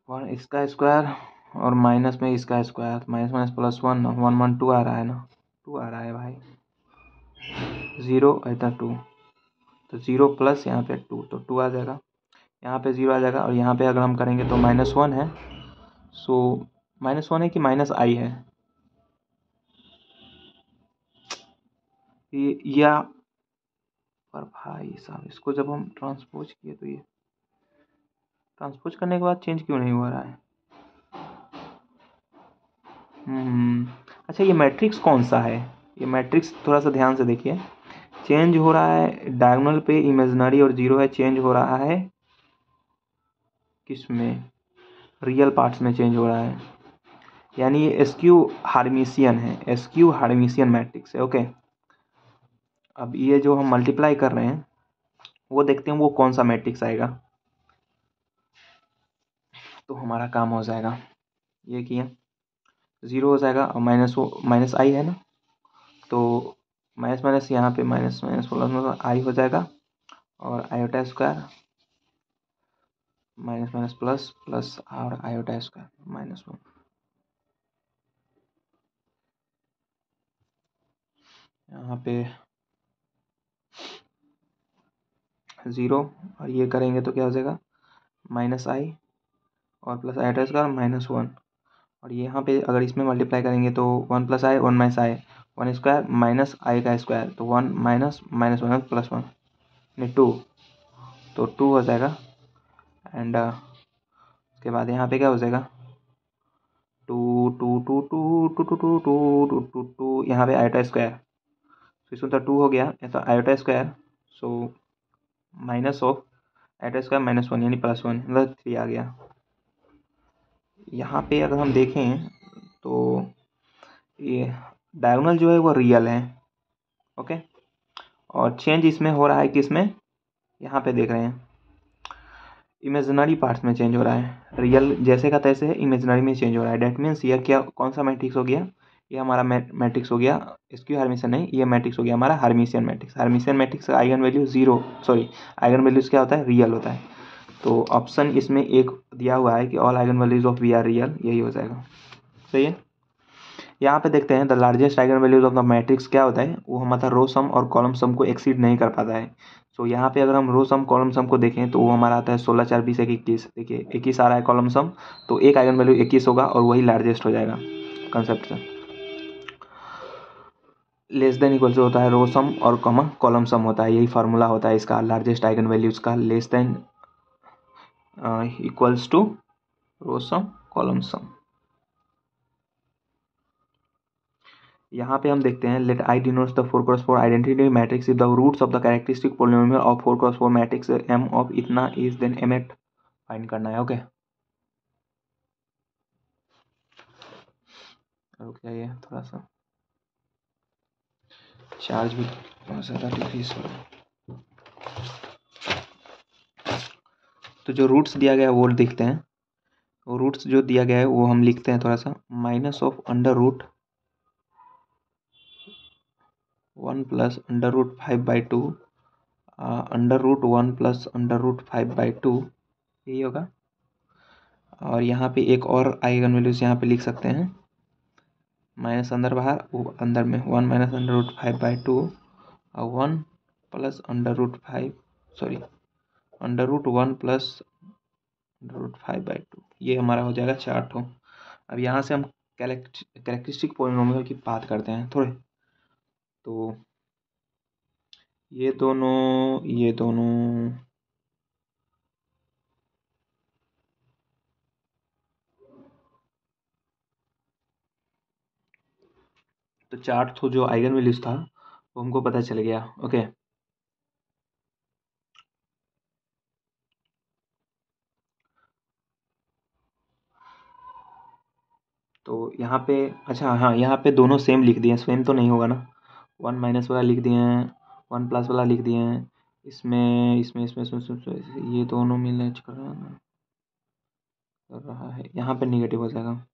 [SPEAKER 1] 1 इसका स्क्वायर और माइनस में इसका स्क्वायर, माइनस माइनस +1 1 1 2 आ रहा है ना, 2 आ रहा है भाई, 0 इधर 2, तो 0 प्लस यहाँ पे 2 तो 2 आ जाएगा, यहाँ पे 0 आ जाएगा और यहाँ पे अगर हम करेंगे तो -1 है, सो -1 है कि माइनस आई है, ये या पर भाई साहब इसको जब हम ट्रांसपोज किए तो ये ट्रांसपोज करने के बाद चेंज क्यों नहीं हो रहा है। अच्छा, ये मैट्रिक्स कौन सा है, ये मैट्रिक्स थोड़ा सा ध्यान से देखिए, चेंज हो रहा है डायगोनल पे इमेजिनरी और 0 है, चेंज हो रहा है किस में, रियल पार्ट्स में चेंज हो रहा है, यानी ये एस्क्यू हार्मिशियन है, एस्क्यू हार्मिशियन मैट्रिक्स है। ओके, अब ये जो हम मल्टीप्लाई कर रहे हैं वो देखते हैं वो कौन सा मैट्रिक्स आएगा, तो हमारा काम हो जाएगा, ये किया 0 हो जाएगा और माइनस आई है ना, तो माइनस माइनस यहाँ पे माइनस माइनस प्लस आई हो जाएगा और iota square minus minus plus plus और आयोटा स्क्वायर -1, यहाँ पे 0 और ये करेंगे तो क्या हो जाएगा माइनस आई और प्लस आयोटा स्क्वायर -1, और यहाँ पे अगर इसमें मल्टीप्लाई करेंगे तो 1 प्लस आई 1 माइनस आई 1 स्क्वायर माइनस आई का स्क्वायर, तो 1 माइनस -1 +1 यानी 2, तो 2 हो जाएगा एंड उसके बाद यहाँ पे क्या हो जाएगा 2 2 2 2 2 2 2 2 2 2, यहाँ पे आयोटा स्क्वायर, तो इसमें तो 2 हो गया, या तो iota square, so minus of iota square -1 यानी +1 मतलब 3 आ गया। यहाँ पे अगर हम देखें तो ये डायगोनल जो है वो रियल है। ओके, और चेंज इसमें हो रहा है किसमें, यहाँ पे देख रहे हैं इमेजिनरी पार्ट्स में चेंज हो रहा है, रियल जैसे का तैसे है, इमेजिनरी में चेंज हो रहा है। डेट मीन्स यह क्या कौन सा मैट्रिक्स हो गया, ये हमारा मैट्रिक्स हो गया स्क्यू हार्मिशियन नहीं, ये मैट्रिक्स हो गया हमारा हार्मिशियन मैट्रिक्स। हार्मिशियन मैट्रिक्स का eigen value 0 sorry eigen values क्या होता है, रियल होता है, तो ऑप्शन इसमें एक दिया हुआ है कि all eigen values of V are real, यही हो जाएगा। सही है। यहाँ पे देखते हैं the largest eigen values of the matrix क्या होता है, वो हमारा रो सम और कॉलम सम को एक्सीड नहीं कर पाता है। सो यहाँ पे अगर हम रो सम कॉलम सम को देखें तो वो हमारा आता है 16 4 20 21, देखिए 21 आ रहा है कॉलम सम, तो एक आइगन वैल्यू 21 होगा और वही लार्जेस्ट हो जाएगा कंसेप्ट से। लेस देन इक्वल से होता है रो सम और कॉलम सम होता है, यही फार्मूला होता है इसका लार्जेस्ट आइगन वैल्यूज का, less than equals to row sum column sum. यहाँ पे हम देखते हैं let I denotes the 4x4 identity matrix if the roots of the characteristic polynomial of 4x4 matrix M of इतना is then M at find करना है। Okay, रुक जाइए थोड़ा सा, चार्ज भी बहुत ज़्यादा डिक्रीज हो रहा है। तो जो रूट्स दिया गया है वो देखते हैं, वो रूट्स जो दिया गया है वो हम लिखते हैं थोड़ा सा, minus of under root 1 plus under root 5/2 under root 1 plus under root 5/2, यही होगा। और यहाँ पे एक और आइगन वैल्यूज यहाँ पे लिख सकते हैं, माइनस अंदर बाहर वो अंदर में 1 माइनस अंडर रूट 5/2 और 1 plus under root 5 sorry under root 1 plus √5/2 ये हमारा हो जाएगा 4 ठो। अब यहाँ से हम कैरेक्टरिस्टिक पोलिनोमियल की बात करते हैं थोड़े। तो ये दोनों तो 4 ठो जो आइगन वैल्यूज था वो हमको पता चल गया। ओके, तो यहाँ पे अच्छा हाँ, यहाँ पे दोनों सेम लिख दिए, सेम तो नहीं होगा ना। 1 माइनस वाला लिख दिए हैं, 1 प्लस वाला लिख दिए हैं। इसमें ये दोनों मिलने कर रहा है, यहाँ पे निगेटिव हो जाएगा।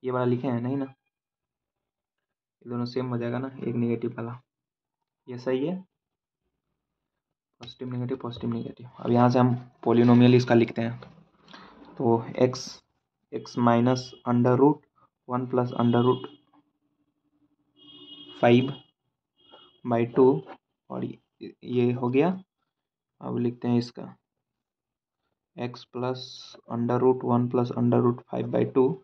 [SPEAKER 1] ये वाला लिखे हैं नहीं ना, ये दोनों सेम हो जाएगा ना, एक निगेटिव वाला। ये सही है, पॉजिटिव नेगेटिव पॉजिटिव नेगेटिव। अब यहाँ से हम पोलिनोमियल इसका लिखते हैं। तो एक्स माइनस √1 प्लस √5/2 और ये हो गया। अब लिखते हैं इसका x प्लस √1 प्लस √5/2।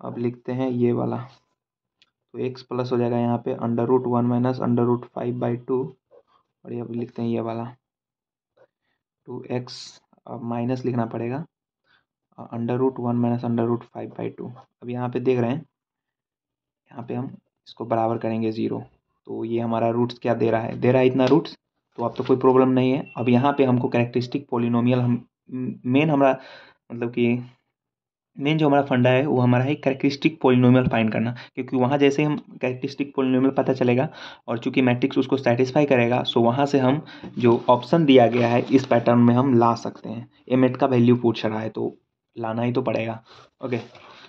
[SPEAKER 1] अब लिखते हैं ये वाला, तो x प्लस हो जाएगा यहाँ पे √1 माइनस √5/2 और ये अब लिखते हैं ये वाला 2x। अब माइनस लिखना पड़ेगा √1 माइनस √5/2। अब यहाँ पे देख रहे हैं, यहाँ पे हम इसको बराबर करेंगे 0। तो ये हमारा रूट्स क्या दे रहा है, इतना रूट्स। तो अब तो कोई प्रॉब्लम नहीं है। अब यहाँ पे हमको कैरेक्टरिस्टिक पोलिनोमियल हम मेन हमारा मतलब कि मेन जो हमारा फंडा है वो हमारा है कैरेक्टरिस्टिक पोलिनोमियल फाइंड करना, क्योंकि वहाँ जैसे हम कैरेक्टरिस्टिक पोलिनोमियल पता चलेगा और चूंकि मैट्रिक्स उसको सेटिस्फाई करेगा, सो वहाँ से हम जो ऑप्शन दिया गया है इस पैटर्न में हम ला सकते हैं। एमेट का वैल्यू पूछ रहा है तो लाना ही तो पड़ेगा। ओके,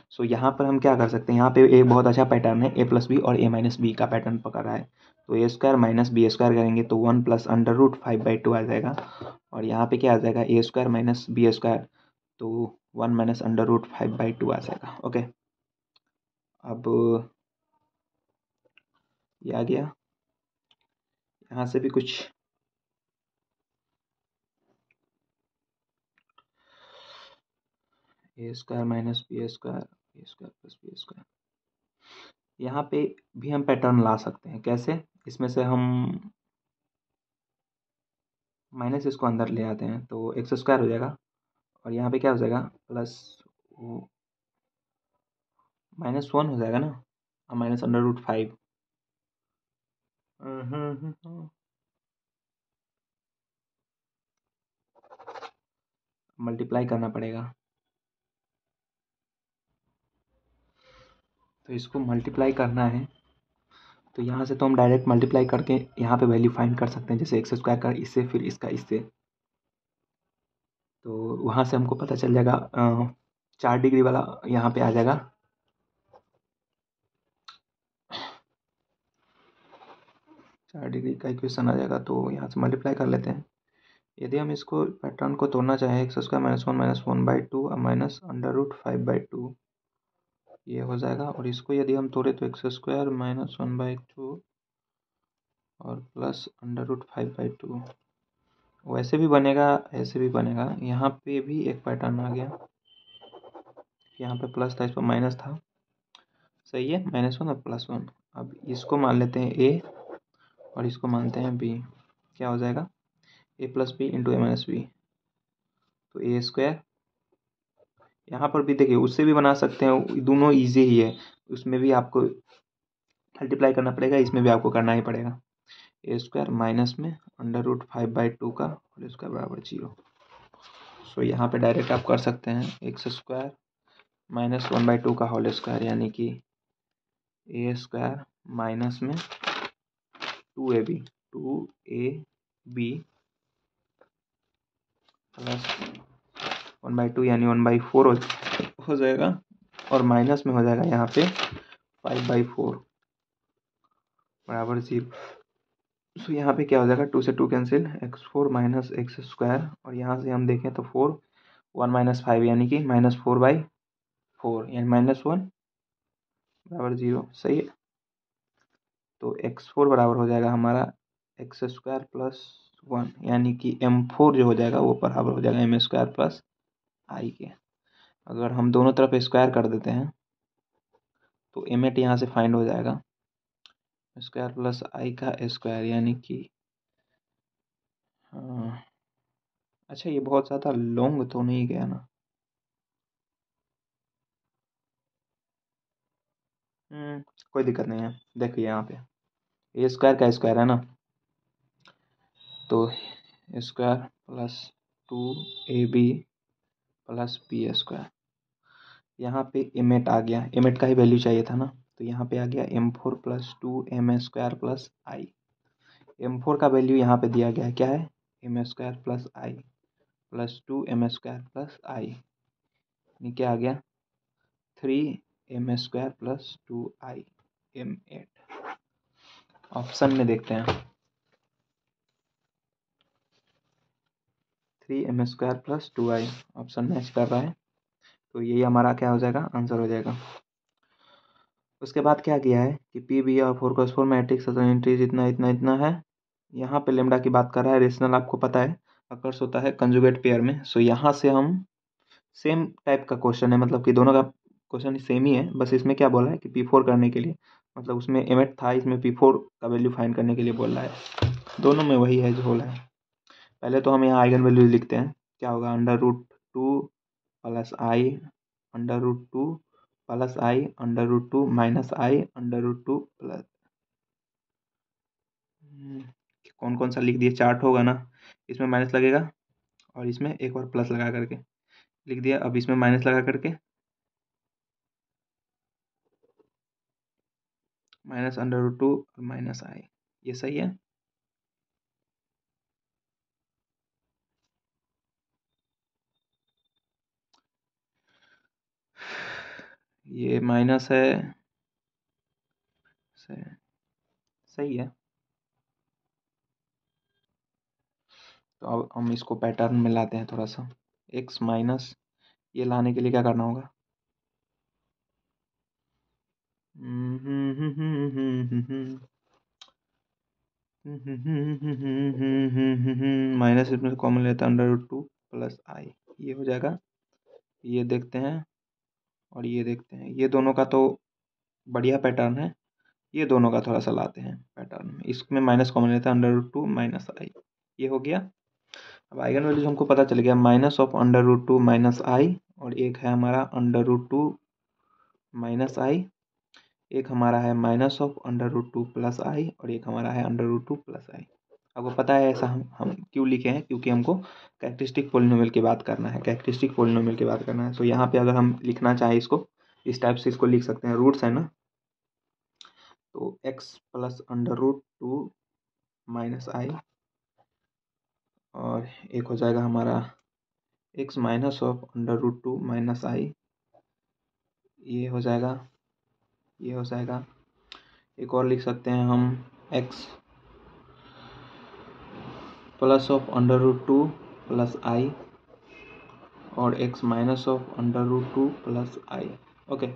[SPEAKER 1] सो यहाँ पर हम क्या कर सकते हैं, यहाँ पे एक बहुत अच्छा पैटर्न है a+b और a-b का पैटर्न पकड़ रहा है। तो a² माइनस b² करेंगे तो 1 प्लस √5/2 आ जाएगा। और यहाँ पे क्या आ जाएगा, a² माइनस b², तो 1 माइनस √5/2 आ जाएगा। ओके, अब ये आ गया। यहाँ से भी कुछ a² minus b², a² plus b², यहाँ पे भी हम पैटर्न ला सकते हैं। कैसे, इसमें से हम माइनस इसको अंदर ले आते हैं तो x² हो जाएगा और यहाँ पे क्या हो जाएगा प्लस -1 हो जाएगा ना, माइनस √5। मल्टीप्लाई करना पड़ेगा, तो इसको मल्टीप्लाई करना है। तो यहाँ से तो हम डायरेक्ट मल्टीप्लाई करके यहाँ पे वैल्यू फाइंड कर सकते हैं, जैसे x² का इससे फिर इसका इससे। तो वहाँ से हमको पता चल जाएगा 4 डिग्री वाला यहाँ पे आ जाएगा। 4 डिग्री का इक्वेशन आ जाएगा, तो यहाँ से मल्टीप्लाई कर लेते हैं। यदि हम इसको पैटर्न को तोड़ना चाहें, x² -1 माइनस 1/2 माइनस √5/2 ये हो जाएगा। और इसको यदि हम तोड़े तो x² माइनस 1/2 और प्लस √5/2 वैसे भी बनेगा, ऐसे भी बनेगा। यहाँ पे भी एक पैटर्न आ गया, यहाँ पे प्लस था, इस पर माइनस था। सही है, -1 और +1। अब इसको मान लेते हैं a और इसको मानते हैं b। क्या हो जाएगा, a+b इंटू a-b, तो a²। यहाँ पर भी देखिए उससे भी बना सकते हैं, दोनों ईजी ही है। उसमें भी आपको मल्टीप्लाई करना पड़ेगा, इसमें भी आपको करना ही पड़ेगा। a² माइनस में √5/2 का होल स्क्वायर बराबर 0। सो यहाँ पे डायरेक्ट आप कर सकते हैं x² माइनस 1/2 का होल स्क्वायर, यानी कि a² माइनस में 2ab प्लस 1/2 यानी 1/4 हो जाएगा, और माइनस में हो जाएगा यहाँ पे 5/4 बराबर 0। सो यहाँ पे क्या हो जाएगा, 2 से 2 कैंसिल, x4 माइनस x², और यहाँ से हम देखें तो 4 1 माइनस 5 यानी कि -4/4 यानी -1 बराबर 0। सही है, तो x4 बराबर हो जाएगा हमारा x² प्लस 1, यानी कि m4 जो हो जाएगा वो बराबर हो जाएगा m स्क्वायर प्लस आई के। अगर हम दोनों तरफ स्क्वायर कर देते हैं तो m8 यहाँ से फाइंड हो जाएगा, स्क्वायर प्लस आई का स्क्वायर, यानी कि अच्छा ये बहुत ज़्यादा लॉन्ग तो नहीं गया ना। कोई दिक्कत नहीं है। देखिए यहाँ पे ए स्क्वायर का स्क्वायर है ना, तो square plus 2ab plus B square, यहाँ पे m8 आ गया, m8 का ही वैल्यू चाहिए था ना, तो यहाँ पे आ गया m4 plus 2m square plus आई। m4 का वैल्यू यहाँ पे दिया गया है, क्या है, m स्क्वायर प्लस आई प्लस 2m स्क्वायर प्लस आई, यानी क्या आ गया 3m square plus 2i m8। Option में देखते हैं, 3m square plus 2i option match कर रहा है, तो यही हमारा क्या हो जाएगा, आंसर हो जाएगा। उसके बाद क्या किया है कि पी बी और 4x4 मैट्रिक्स एंट्रीज इतना इतना इतना है। यहाँ पे लेमडा की बात कर रहा है, रेशनल आपको पता है अकर्स होता है कंजुगेट पेयर में। सो यहाँ से हम सेम टाइप का क्वेश्चन है, मतलब कि दोनों का क्वेश्चन सेम ही है, बस इसमें क्या बोला है कि P4 करने के लिए, मतलब उसमें m8 था, इसमें P4 का वैल्यू फाइंड करने के लिए बोल रहा है। दोनों में वही है जो हो रहा है। पहले तो हम यहाँ आइगन वैल्यू लिखते हैं, क्या होगा, √2 प्लस आई √2 प्लस आई √2 माइनस आई √2 प्लस, कौन कौन सा लिख दिए, चार्ट होगा ना, इसमें माइनस लगेगा और इसमें एक और प्लस लगा करके लिख दिया। अब इसमें माइनस लगा करके माइनस √2 और माइनस आई, ये सही है। ये माइनस है, सही है। तो अब हम इसको पैटर्न में लाते हैं थोड़ा सा, x माइनस, ये लाने के लिए क्या करना होगा, माइनस इसमें से कॉमन लेता है √2 प्लस आई, ये हो जाएगा। ये देखते हैं और ये देखते हैं, ये दोनों का तो बढ़िया पैटर्न है, ये दोनों का थोड़ा सा लाते हैं पैटर्न में, इसमें माइनस कॉमन लेता है √2 माइनस आई, ये हो गया। अब आइगन वैल्यूज हमको पता चल गया, माइनस ऑफ √2 माइनस आई, और एक है हमारा √2 माइनस आई, एक हमारा है माइनस ऑफ √2 प्लस आई, और एक हमारा है √2 प्लस आई। आपको पता है ऐसा हम क्यों लिखे हैं, क्योंकि हमको कैरेक्टरिस्टिक पोलिनोमियल की बात करना है, कैरेक्टरिस्टिक पोलिनोमियल की बात करना है। तो यहाँ पे अगर हम लिखना चाहें इसको इस टाइप से, इसको लिख सकते हैं, रूट्स है ना, तो x प्लस √2 माइनस आई, और एक हो जाएगा हमारा x माइनस ऑफ √2 माइनस आई, ये हो जाएगा, ये हो जाएगा। एक और लिख सकते हैं हम, x plus of √2 plus i, और x minus of √2 plus i. Okay,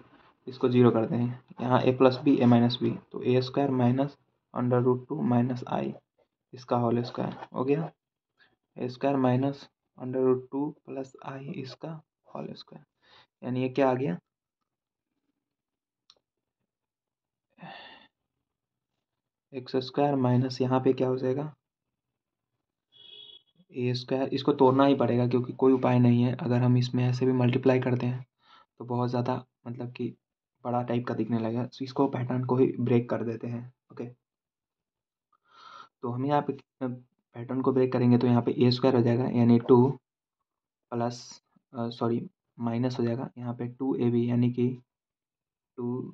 [SPEAKER 1] इसको जीरो करते हैं, यहाँ a plus B a minus B, तो a square minus √2 minus i, इसका होल स्क्वायर हो गया, a square minus √2 plus i, इसका होल स्क्वायर, यानी ये क्या आ गया, एक्स स्क्वायर माइनस यहाँ पे क्या हो जाएगा ए स्क्वायर। इसको तोड़ना ही पड़ेगा क्योंकि कोई उपाय नहीं है, अगर हम इसमें ऐसे भी मल्टीप्लाई करते हैं तो बहुत ज़्यादा मतलब कि बड़ा टाइप का दिखने लगेगा, तो इसको पैटर्न को ही ब्रेक कर देते हैं। ओके, तो हम यहाँ पे पैटर्न को ब्रेक करेंगे, तो यहाँ पे ए स्क्वायर हो जाएगा, यानी 2 प्लस सॉरी माइनस हो जाएगा, यहाँ पे 2ab, यानी कि 2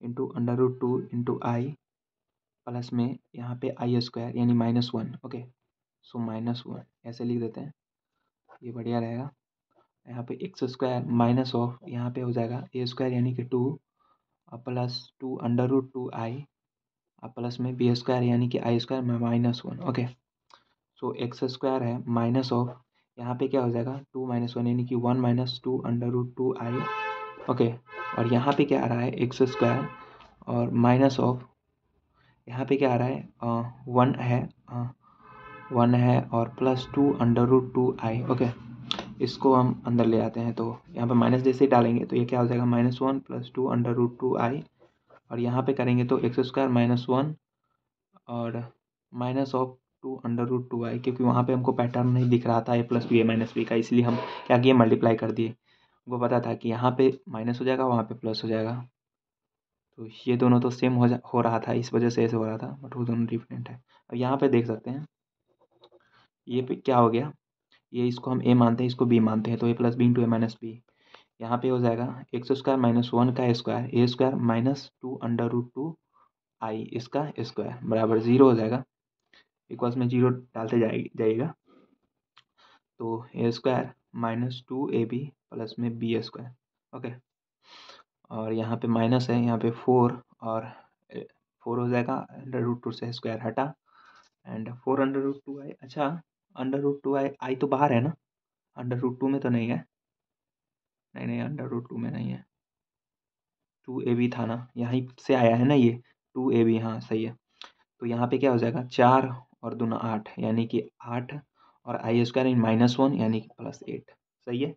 [SPEAKER 1] इंटू √2 इंटू आई, प्लस में यहाँ पे आई स्क्वायर यानी -1। ओके, सो -1 ऐसे लिख देते हैं, ये बढ़िया रहेगा। यहाँ पे एक्स स्क्वायर माइनस ऑफ, यहाँ पे हो जाएगा ए स्क्वायर यानी कि 2 प्लस 2 √2 आई, प्लस में बी स्क्वायर यानी कि आई स्क्वायर में -1। ओके, सो एक्स स्क्वायर है माइनस ऑफ, यहाँ पे क्या हो जाएगा 2 - 1 यानी कि 1 - 2 √2 आई। ओके, और यहाँ पे क्या आ रहा है एक्स स्क्वायर, और माइनस ऑफ यहाँ पे क्या आ रहा है 1 है 1 है और +2 √2i। ओके, इसको हम अंदर ले आते हैं, तो यहाँ पे माइनस जैसे ही डालेंगे तो ये क्या हो जाएगा -1 + 2 √2i, और यहाँ पे करेंगे तो x² -1 और -2 √2i, क्योंकि वहाँ पे हमको पैटर्न नहीं दिख रहा था a + b a - b का, इसलिए हम क्या किए, मल्टीप्लाई कर दिए। हमको पता था कि यहाँ पे माइनस हो जाएगा, वहाँ पे प्लस हो जाएगा, तो ये दोनों तो सेम हो रहा था, इस वजह से ऐसे हो रहा था, बट वो दोनों डिफरेंट है। अब यहाँ पे देख सकते हैं ये पे क्या हो गया, ये इसको हम a मानते हैं, इसको b मानते हैं, तो a + b × a - b। यहाँ पे हो जाएगा x² -1 का स्क्वायर a² -2 √2i इसका स्क्वायर बराबर 0 हो जाएगा। इक्वल्स में 0 डालते जाइएगा, तो a² -2ab प्लस में b²। ओके, और यहाँ पे माइनस है, यहाँ पे 4 और 4 हो जाएगा, √2 से स्क्वायर हटा, एंड 4 √2i। अच्छा, √2i तो बाहर है ना, √2 में तो नहीं है, नहीं √2 में नहीं है, 2ab था ना, यहीं से आया है ना ये 2ab, हाँ सही है। तो यहाँ पे क्या हो जाएगा, 4 और 2 8, यानी कि 8 और i² इन -1 यानी कि +8, सही है,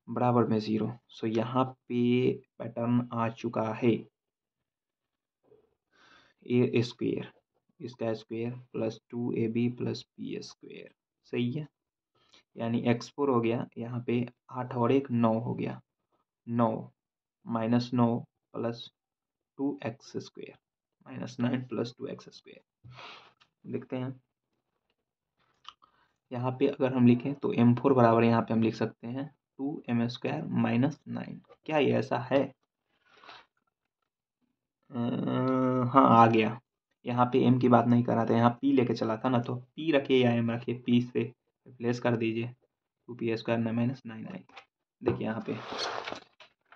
[SPEAKER 1] बराबर में 0। सो यहाँ पे पैटर्न आ चुका है a², इसका स्क्वायर +2ab + b², सही है, यानी x4 हो गया, यहाँ पे 8 और 1 9 हो गया, 9 -9 + 2x² -9 + 2x²। लिखते हैं यहाँ पे, अगर हम लिखें तो m4 बराबर यहाँ पे हम लिख सकते हैं 2m² -9। क्या ये ऐसा है? हाँ आ गया। यहाँ पे m की बात नहीं कर रहा था, यहाँ p लेके चला था ना, तो p रखिए या m रखिए, p से रिप्लेस कर दीजिए, 2p² -9i। देखिए यहाँ पे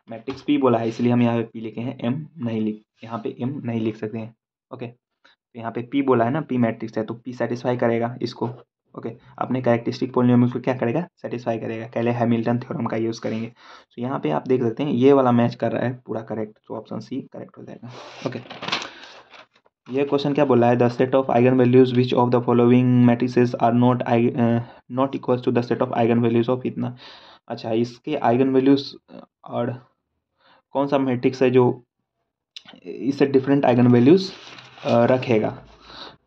[SPEAKER 1] मैट्रिक्स p बोला है, इसलिए हम यहाँ पे p लिखे हैं, m नहीं यहाँ पे m नहीं लिख सकते हैं। ओके, तो यहाँ पे p बोला है ना, p मैट्रिक्स है, तो p सेटिस्फाई करेगा इसको। ओके, अपने कैरेक्टरिस्टिक पॉलिनोमियल को क्या करेगा, सेटिस्फाई करेगा, पहले हैमिल्टन थ्योरम का यूज़ करेंगे। तो यहाँ पे आप देख सकते हैं ये वाला मैच कर रहा है पूरा करेक्ट, तो ऑप्शन सी करेक्ट हो जाएगा। ओके, ये क्वेश्चन क्या बोला है, the set of eigen values which of the following matrices are not equal to the set of eigen values of इतना। अच्छा, इसके आइगन वैल्यूज और कौन सा मैट्रिक्स है जो इससे डिफरेंट आइगन वैल्यूज रखेगा।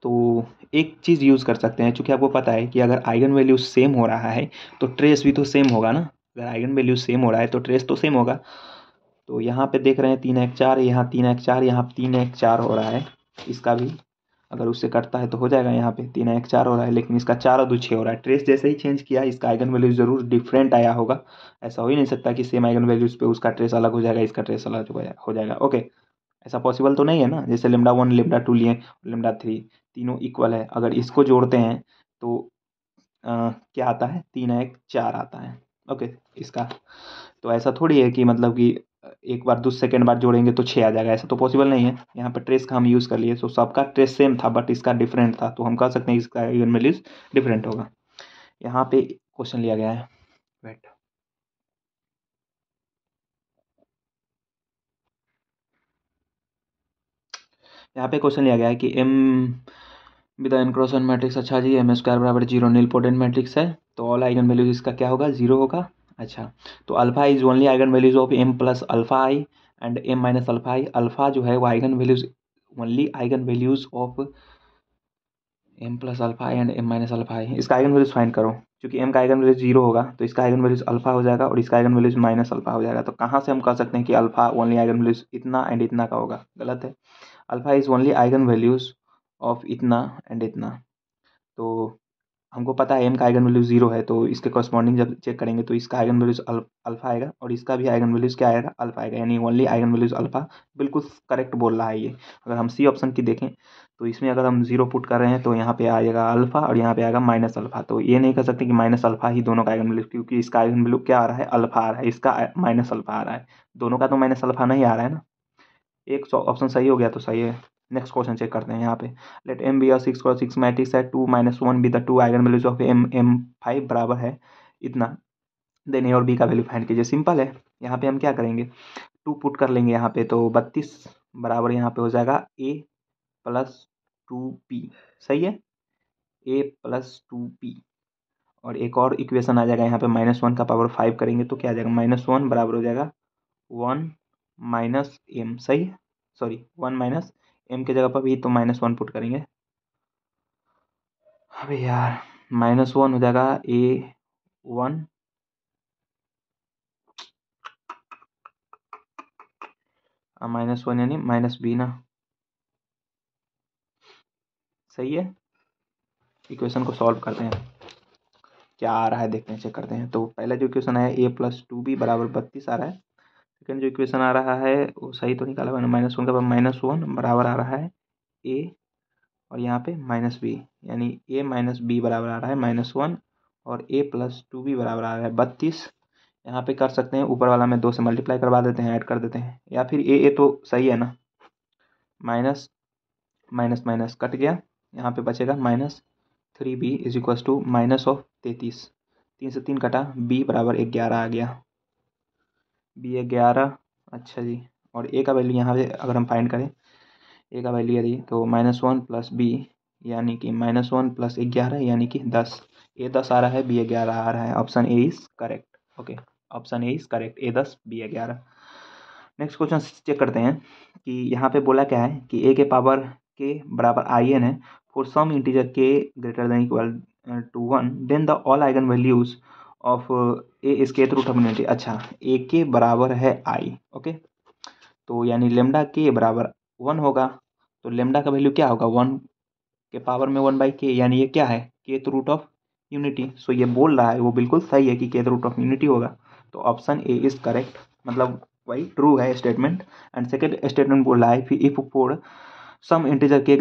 [SPEAKER 1] तो एक चीज़ यूज़ कर सकते हैं, चूँकि आपको पता है कि अगर आइगन वैल्यूज सेम हो रहा है तो ट्रेस भी तो सेम होगा ना, अगर आइगन वैल्यूज सेम हो रहा है तो ट्रेस तो सेम होगा। तो यहाँ पे देख रहे हैं 3 1 4, यहाँ 3 1 4, यहाँ 3 1 4 हो रहा है, इसका भी अगर उससे कटता है तो हो जाएगा, यहाँ पे 3 1 4 हो रहा है, लेकिन इसका 4 और 2 6 हो रहा है, ट्रेस जैसे ही चेंज किया इसका आइगन वैल्यूज जरूर डिफरेंट आया होगा। ऐसा हो ही नहीं सकता कि सेम आइगन वैल्यूज पे उसका ट्रेस अलग हो जाएगा, इसका ट्रेस अलग हो जाएगा। ओके, ऐसा पॉसिबल तो नहीं है ना, जैसे λ1 λ2 लिए, λ3 तीनों इक्वल है, अगर इसको जोड़ते हैं तो क्या आता है, 3 1 4 आता है। ओके, इसका तो ऐसा थोड़ी है कि मतलब कि एक बार सेकेंड बार जोड़ेंगे तो 6 आ जाएगा, ऐसा तो पॉसिबल नहीं है। यहाँ पर ट्रेस का हम यूज़ कर लिए, तो सबका ट्रेस सेम था बट इसका डिफरेंट था, तो हम कह सकते हैं इसका आइगन वैल्यूज डिफरेंट होगा। यहाँ पे क्वेश्चन लिया गया है, वेट, यहाँ पे क्वेश्चन लिया गया है कि m with N cross N matrix. अच्छा जी, m² बराबर 0 नील पोटेंट मैट्रिक्स है, तो ऑल आइगन वैल्यूज इसका क्या होगा, 0 होगा। अच्छा, तो alpha is only eigen values of m + alpha i and m - alpha i। Alpha जो है वो eigen values, only eigen values of m + alpha i and m - alpha i। इसका आइगन वैल्यूज फाइंड करो, क्योंकि m का eigen values 0 होगा तो इसका आइगन वैल्यूज अल्फा हो जाएगा और इसका आइगन वैल्यूज माइनस अल्फा हो जाएगा। तो कहाँ से हम कह सकते हैं कि अल्फा ओनली आइगन वैल्यूज इतना एंड इतना का होगा, गलत है। Alpha is only eigen values of इतना एंड इतना। तो हमको पता है m का आइगन वैल्यू 0 है, तो इसके कॉरस्पॉन्डिंग जब चेक करेंगे तो इसका आइगन वैल्यूज अल्फा आएगा और इसका भी आइगन वैल्यूज क्या आएगा, अल्फा आएगा, यानी ओनली आइगन वैल्यूज अल्फा। बिल्कुल करेक्ट बोल रहा है ये। अगर हम सी ऑप्शन की देखें तो इसमें अगर हम 0 पुट कर रहे हैं तो यहाँ पे आएगा अल्फा और यहाँ पे आएगा माइनस अल्फा। तो ये नहीं कर सकते कि माइनस अल्फा ही दोनों का आइगन वैल्यू, क्योंकि इसका आइगन वैल्यू क्या आ रहा है, अल्फा आ रहा है, इसका माइनस अल्फा आ रहा है, दोनों का तो माइनस अल्फा नहीं आ रहा है ना। एक ऑप्शन सही हो गया तो सही है। नेक्स्ट क्वेश्चन चेक करते हैं यहाँ पे, let m be a 6x6 matrix है, 2 - 1 be the two eigen values of m5 बराबर है इतना, देन ए और बी का वैल्यू फाइंड कीजिए। सिंपल है, यहाँ पे हम क्या करेंगे, 2 पुट कर लेंगे यहाँ पे, तो 32 बराबर यहाँ पे हो जाएगा a + 2b, सही है। ए प्लस 2b, और एक और इक्वेशन आ जाएगा यहाँ पे -1 का पावर 5 करेंगे तो क्या आ जाएगा, -1 बराबर हो जाएगा 1 माइनस एम, सही है, सॉरी 1 माइनस एम के जगह पर भी तो -1 पुट करेंगे। अबे यार, -1 हो जाएगा A1, -1 यानी -b ना, सही है। इक्वेशन को सॉल्व करते हैं, क्या आ रहा है देखते हैं, चेक करते हैं। तो पहला जो इक्वेशन है a प्लस 2b बराबर 32 आ रहा है। सेकेंड जो इक्वेशन आ रहा है वो सही तो निकाला मैंने, -1 का -1 बराबर आ रहा है a, और यहाँ पे -b, यानी a माइनस बी बराबर आ रहा है -1, और a प्लस 2b बराबर आ रहा है 32। यहाँ पे कर सकते हैं, ऊपर वाला में 2 से मल्टीप्लाई करवा देते हैं, ऐड कर देते हैं, या फिर a तो सही है ना, माइनस माइनस माइनस कट गया, यहाँ पे बचेगा -3b इज इक्वल टू -33, 3 से 3 कटा, b बराबर 11 आ गया, b 11। अच्छा जी, और a का वैल्यू यहाँ पे अगर हम फाइंड करें, a का वैल्यू यदि तो -1 प्लस b यानी कि -1 प्लस 11 यानी कि 10, a 10 आ रहा है, b 11 आ रहा है, option A is correct. Okay, option A is correct, a 10 b 11। Next question check करते हैं कि यहाँ पे बोला क्या है कि a के पावर के बराबर in है for some integer k greater than equal to 1, then the all eigen values of a is kth root of unity. अच्छा, a के बराबर है i, ओके, तो यानी लेमडा के बराबर 1 होगा, तो लेमडा का वैल्यू क्या होगा, 1 के पावर में 1/k, यानी ये क्या है, kth रूट ऑफ यूनिटी। सो ये बोल रहा है वो बिल्कुल सही है कि kth रूट ऑफ यूनिटी होगा, तो ऑप्शन ए इज करेक्ट, मतलब वही ट्रू है स्टेटमेंट। एंड सेकेंड स्टेटमेंट बोल रहा है if for some integer k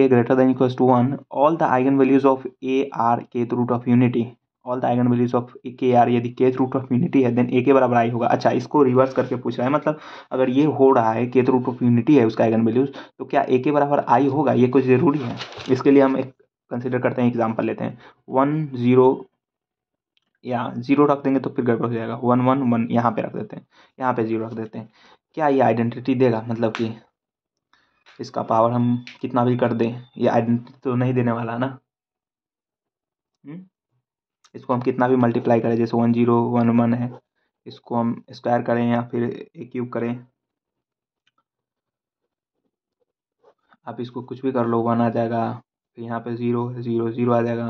[SPEAKER 1] greater than equals to 1, all the eigenvalues of a are kth root of unity, all the eigen values of के are, यदि kth root of unity है then ए के बराबर आई होगा। अच्छा, इसको रिवर्स करके पूछ रहा है, मतलब अगर ये हो रहा है kth रूट ऑफ यूनिटी है उसका आइगन वैल्यूज, तो क्या ए के बराबर आई होगा, ये कुछ जरूरी है। इसके लिए हम एक कंसिडर करते हैं, एग्जाम्पल लेते हैं, 1 0 या 0 रख देंगे तो फिर गड़बड़ हो जाएगा, 1 1 1 यहाँ पे रख देते हैं, यहाँ पे 0 रख देते हैं, क्या ये आइडेंटिटी देगा, मतलब कि इसका पावर हम कितना भी कर दें ये आइडेंटिटी तो नहीं देने वाला ना। इसको हम कितना भी मल्टीप्लाई करें, जैसे 1 0 1 1 है, इसको हम स्क्वायर करें या फिर ए क्यूब करें, आप इसको कुछ भी कर लो, 1 आ जाएगा, फिर यहाँ पे 0 0 0 आ जाएगा,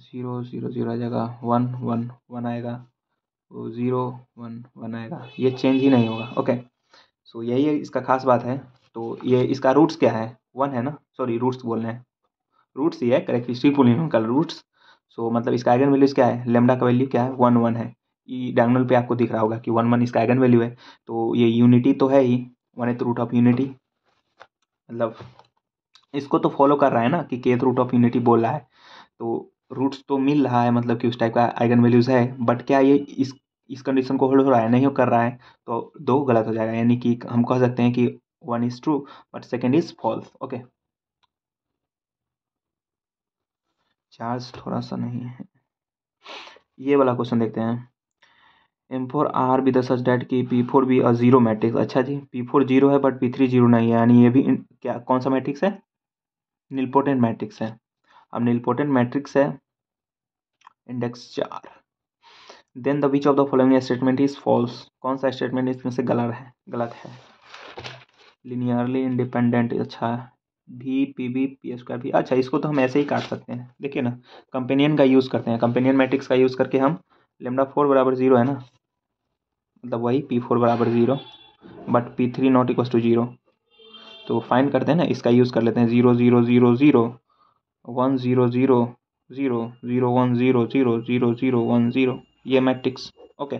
[SPEAKER 1] 0 0 0 आ जाएगा, 1 1 1 आएगा, 0 1 1 आएगा, ये चेंज ही नहीं होगा। ओके, सो यही है इसका खास बात है। तो ये इसका रूट्स क्या है, 1 है ना, सॉरी रूट्स बोल रहे हैं, रूट्स ही है, करेक्टली पोलिनोमियल रूट्स। सो मतलब इसका आइगन वैल्यूज क्या है, लेमडा का वैल्यू क्या है, 1 1 है, ई डायगोनल पे आपको दिख रहा होगा कि 1 1 इसका आइगन वैल्यू है, तो ये यूनिटी तो है ही, 1th रूट ऑफ यूनिटी, मतलब इसको तो फॉलो कर रहा है ना कि kth रूट ऑफ यूनिटी बोल रहा है, तो रूट्स तो मिल रहा है, मतलब कि उस टाइप का आइगन वैल्यूज है, बट क्या ये इस कंडीशन को होल्ड हो रहा है, नहीं हो कर रहा है, तो दो गलत हो जाएगा, यानी कि हम कह सकते हैं कि 1 is true but second is false. Okay, charge थोड़ा सा नहीं है, ये वाला क्वेश्चन देखते हैं, M4 R be the such that की P4 भी अ जीरो मैट्रिक्स। अच्छा जी, P4 जीरो है बट P3 जीरो नहीं है, यानी ये भी क्या कौन सा मैट्रिक्स है, नीलपोटेंट मैट्रिक्स है। अब नीलपोटेंट मैट्रिक्स है, index 4, then the which of the following statement is false, कौन सा स्टेटमेंट इसमें से गलत है, लिनियरली इंडिपेंडेंट, अच्छा भी पी बी पी स्क्वायर भी, अच्छा इसको तो हम ऐसे ही काट सकते हैं, देखिए ना, कंपेनियन का यूज़ करते हैं, कंपेनियन मैट्रिक्स का यूज़ करके हम लेमडा 4 बराबर 0 है ना, मतलब वही P4 बराबर 0 but P3 not equal to 0, तो फाइंड करते हैं ना, इसका यूज़ कर लेते हैं, 0 0 0 0 1 0 0 0 0 1 0 0 0 0 1 0, ये मैट्रिक्स। ओके,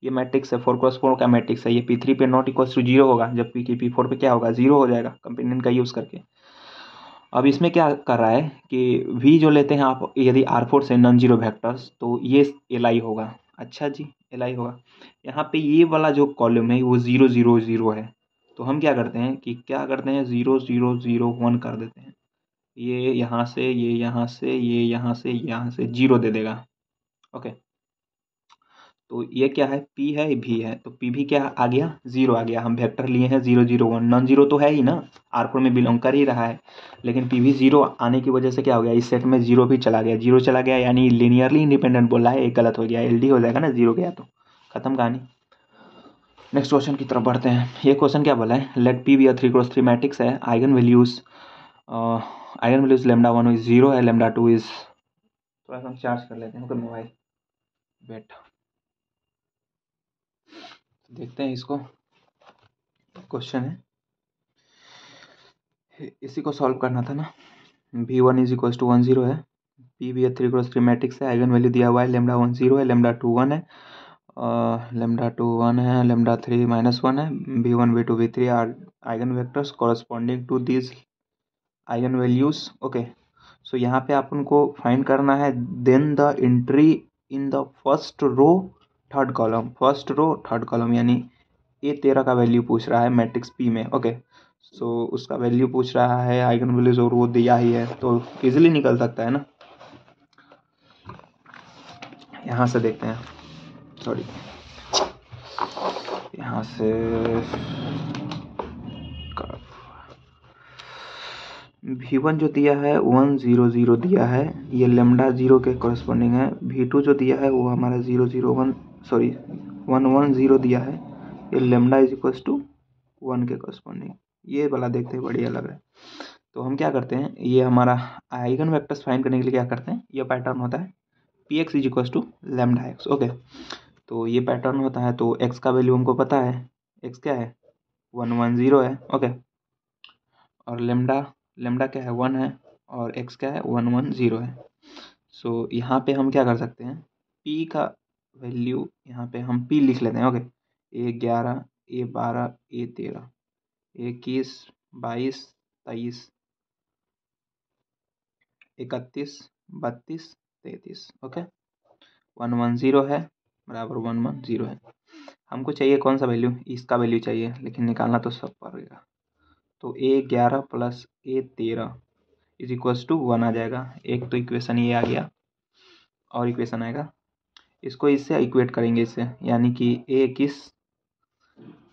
[SPEAKER 1] ये मैट्रिक्स है, 4x4 का मैट्रिक्स है, ये P3 पे नॉट इक्वल टू 0 होगा, जबकि P4 पे क्या होगा, 0 हो जाएगा, कंपेनियन का यूज़ करके। अब इसमें क्या कर रहा है कि V जो लेते हैं आप, यदि R4 से नॉन जीरो वेक्टर्स, तो ये Li होगा। अच्छा जी, Li होगा, यहाँ पे ये वाला जो कॉलम है वो 0 0 0 है, तो हम क्या करते हैं कि 0 0 0 1 कर देते हैं, ये यहाँ से, ये यहाँ से, ये यहाँ से, यहाँ से 0 दे देगा। ओके, तो ये क्या है, P है, V है, तो P भी क्या आ गया, 0 आ गया। हम वेक्टर लिए हैं 0 0 1, नॉन जीरो तो है ही ना, R4 में बिलोंग कर ही रहा है, लेकिन P भी 0 आने की वजह से क्या हो गया, इस सेट में 0 भी चला गया, 0 चला गया यानी लीनियरली इंडिपेंडेंट बोला है, एक गलत हो गया, LD हो जाएगा ना, 0 गया तो खत्म कहानी। नेक्स्ट क्वेश्चन की तरफ बढ़ते हैं। ये क्वेश्चन क्या बोला है, let P be 3x3 matrix है, आइगन वैल्यूज लेमडा 1 इज 0 है, लेमडा 2 इज, थोड़ा सा हम चार्ज कर लेते हैं मोबाइल, वेट देखते हैं इसको। क्वेश्चन है, इसी को सॉल्व करना था ना। V1 इज इक्वल टू 1 0 है, P भी 3x3 मैट्रिक्स है, आइगन वैल्यू दिया हुआ है, लेमडा 1 0 है, लेमडा 2 1 है, लेमडा 2 1 है, लेमडा 3 -1 है, V1 V2 V3 are eigen vectors corresponding to this eigen values. Okay, so यहाँ पे अपन को फाइंड करना है then the entry in the first row third column, first row third column, यानी A13 का वैल्यू पूछ रहा है मैट्रिक्स P में। ओके, सो उसका वैल्यू पूछ रहा है, आइगन वैल्यूज और वो दिया ही है, तो इजीली निकल सकता है ना। यहाँ से देखते हैं, सॉरी यहाँ से V1 जो दिया है 1 0 0 दिया है, ये लेमडा 0 के कॉरस्पॉन्डिंग है। V2 जो दिया है वो हमारा 0 0 1 सॉरी 1 1 0 दिया है, ये लेमडा इज इक्वल टू 1 के कॉरस्पॉन्डिंग। ये वाला देखते हैं बढ़िया लग रहा है। तो हम क्या करते हैं, ये हमारा आइगन वेक्टर्स फाइंड करने के लिए क्या करते हैं, ये पैटर्न होता है Px is equal to lambda X. Okay, तो ये पैटर्न होता है, तो x का वैल्यू हमको पता है, x क्या है 1 1 0 है। ओके, और लेमडा लेमडा क्या है 1 है, और x क्या है 1 1 0 है। सो यहाँ पे हम क्या कर सकते हैं, p का वैल्यू यहाँ पे हम p लिख लेते हैं। Okay, A11 A12 A13 21 22 23 31 32 33। Okay, 1 1 0 है बराबर 1 1 0 है। हमको चाहिए कौन सा वैल्यू, इसका वैल्यू चाहिए, लेकिन निकालना तो सब पड़ेगा। तो A11 plus A13 is equals to 1 आ जाएगा। एक तो इक्वेशन ये आ गया, और इक्वेशन आएगा, इसको इससे इक्वेट करेंगे इससे, यानी कि A21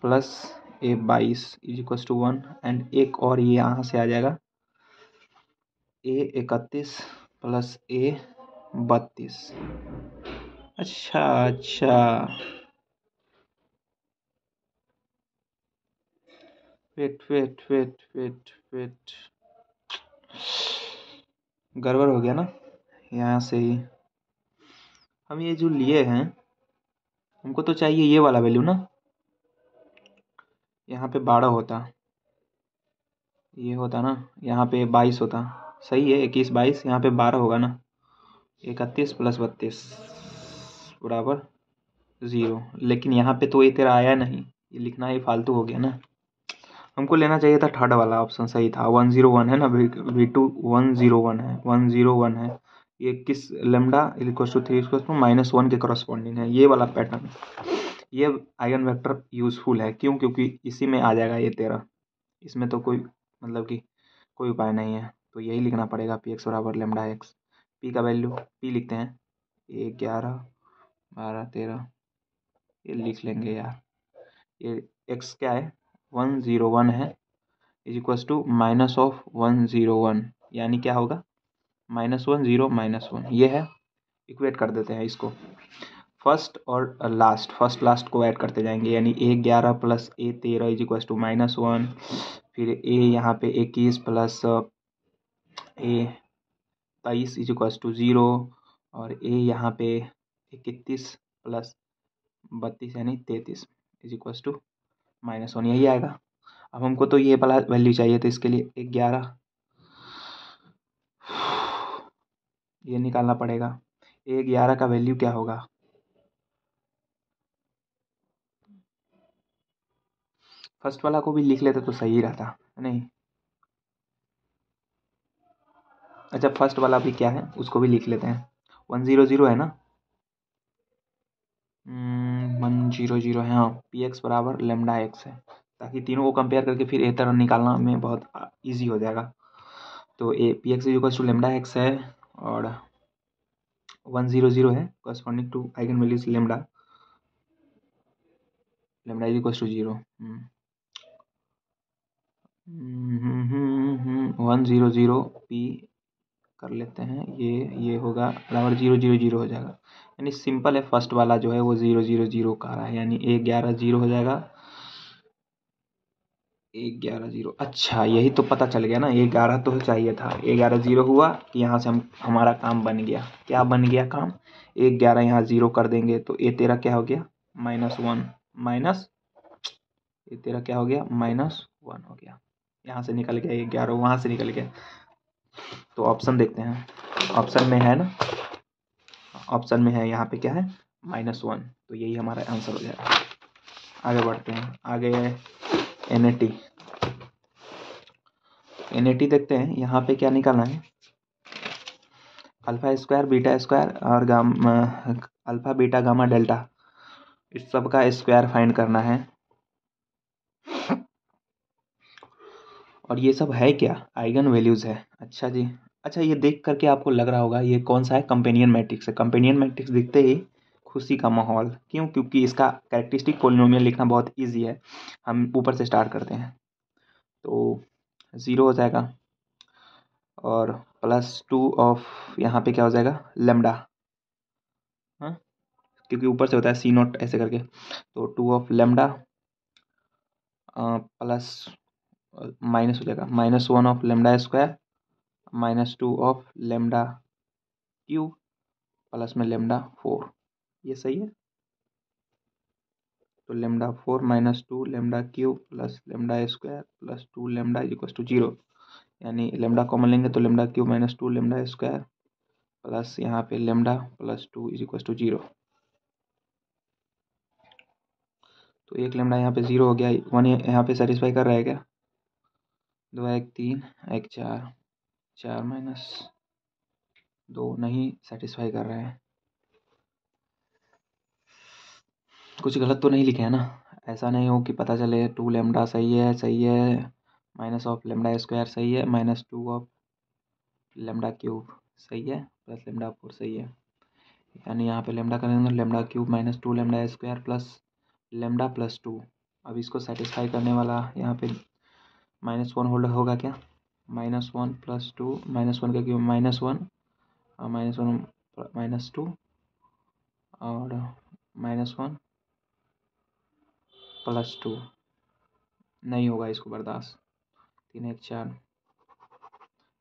[SPEAKER 1] plus A22 is equals to 1, and एक और ये यहाँ से आ जाएगा A31 प्लस A32। अच्छा अच्छा, वेट गड़बड़ हो गया ना। यहाँ से ही हम ये जो लिए हैं, हमको तो चाहिए ये वाला वैल्यू ना, यहाँ पे 12 होता, ये होता ना, यहाँ पे 22 होता, सही है 21 22, यहाँ पे 12 होगा ना, 31 प्लस 32 बराबर 0। लेकिन यहाँ पे तो ये तेरा आया नहीं, ये लिखना ही फालतू हो गया ना। हमको लेना चाहिए था थर्ड वाला ऑप्शन, सही था 1 0 1 है ना, V2 1 0 1 है, 1 0 1 है, ये किस lambda equal to 3 equal to -1 के करस्पॉन्डिंग है, ये वाला पैटर्न। ये आइगन वेक्टर यूजफुल है, क्यों, क्योंकि इसी में आ जाएगा ये 13, इसमें तो कोई मतलब कि कोई उपाय नहीं है, तो यही लिखना पड़ेगा Px बराबर लेमडा एक्स। P का वैल्यू P लिखते हैं, 11 12 13, ये लिख लेंगे यार। ये x क्या है 1 0 1 है, is equals to minus of 1 0 1, यानी क्या होगा -1 0 -1, ये है। इक्वेट कर देते हैं इसको, फर्स्ट और फर्स्ट लास्ट को ऐड करते जाएंगे, यानी A11 plus A13 is equals to -1, फिर A यहाँ पे 21 plus A23 is equals to 0, और A यहाँ पे 31 प्लस 32 यानी 33 इज इक्वल्स टू -1, यही आएगा। अब हमको तो ये वाला वैल्यू चाहिए, तो इसके लिए 11 ये निकालना पड़ेगा। 11 का वैल्यू क्या होगा, फर्स्ट वाला को भी लिख लेते तो सही रहता नहीं। अच्छा, फर्स्ट वाला भी क्या है उसको भी लिख लेते हैं, 1 0 0 है ना, 1 0 0 है, हाँ। Px बराबर लेमडा एक्स है, ताकि तीनों को कंपेयर करके फिर ए तरह निकालना में बहुत ईजी हो जाएगा। तो Px is equal to lambda X है, और 1 0 0 है, corresponding to eigen values lambda. Lambda is equal to 0। 100 P कर लेते हैं, ये होगा बराबर 0 0 0 हो जाएगा। यानी सिंपल है, फर्स्ट वाला जो है वो 0 0 0 का रहा है, यानी 1 11 0 हो जाएगा। 1 11 0, अच्छा यही तो पता चल गया ना, 1 11 तो चाहिए था, 1 11 0 हुआ कि यहाँ से हम हमारा काम बन गया। क्या बन गया काम? 1 11 यहाँ 0 कर देंगे तो ये तेरा क्या हो गया, -1 माइनस, ये तेरा क्या हो गया, -1 हो गया। यहाँ से निकल गया 1 11, वहाँ से निकल गया। तो ऑप्शन देखते हैं, ऑप्शन में है ना, ऑप्शन में है यहाँ पे क्या है, -1, तो यही हमारा आंसर हो जाएगा। आगे बढ़ते हैं, आगे NAT। NAT देखते हैं, यहाँ पे क्या निकालना है, अल्फा स्क्वायर बीटा स्क्वायर और अल्फा बीटा गामा डेल्टा, इस सब का स्क्वायर फाइंड करना है। और ये सब है क्या, आइगन वैल्यूज है। अच्छा जी, अच्छा ये देख करके आपको लग रहा होगा ये कौन सा है, कंपेनियन मैट्रिक्स है। कंपेनियन मैट्रिक्स दिखते ही खुशी का माहौल, क्यों? क्योंकि इसका कैरेक्टरिस्टिक पॉलिनोमियल लिखना बहुत ईजी है। हम ऊपर से स्टार्ट करते हैं, तो 0 हो जाएगा और +2 ऑफ, यहाँ पे क्या हो जाएगा, लेमडा, हाँ क्योंकि ऊपर से होता है C0 ऐसे करके, तो 2 ऑफ लेमडा प्लस माइनस हो जाएगा -1 of lambda square -2 of lambda cube plus में लेमडा 4। ये सही है। तो lambda 4 -2 lambda cube plus lambda square plus 2 lambda is equal to 0, यानी लेमडा कॉमन लेंगे तो lambda cube -2 lambda square plus यहाँ पे lambda plus 2 is equal to 0। तो एक लेमडा यहाँ पे 0 हो गया, 1 यहाँ पे सेटिस्फाई कर रहा है क्या, 2 1 3 1 4, 4 -2 नहीं सेटिस्फाई कर रहा है। कुछ गलत तो नहीं लिखे है ना, ऐसा नहीं हो कि पता चले 2 लेमडा सही है, सही है, माइनस ऑफ लेमडा स्क्वायर सही है, -2 ऑफ लेमडा क्यूब सही है, प्लस लेमडा 4 सही है। यानी यहाँ पे लेमडा करेंगे तो lambda cube -2 lambda square plus lambda plus 2। अब इसको सेटिस्फाई करने वाला यहाँ पे -1 होल्ड होगा क्या, -1 प्लस 2, -1 का क्यूब -1 और -1 -2 और -1 प्लस 2, नहीं होगा इसको बर्दाश्त। 3 1 4,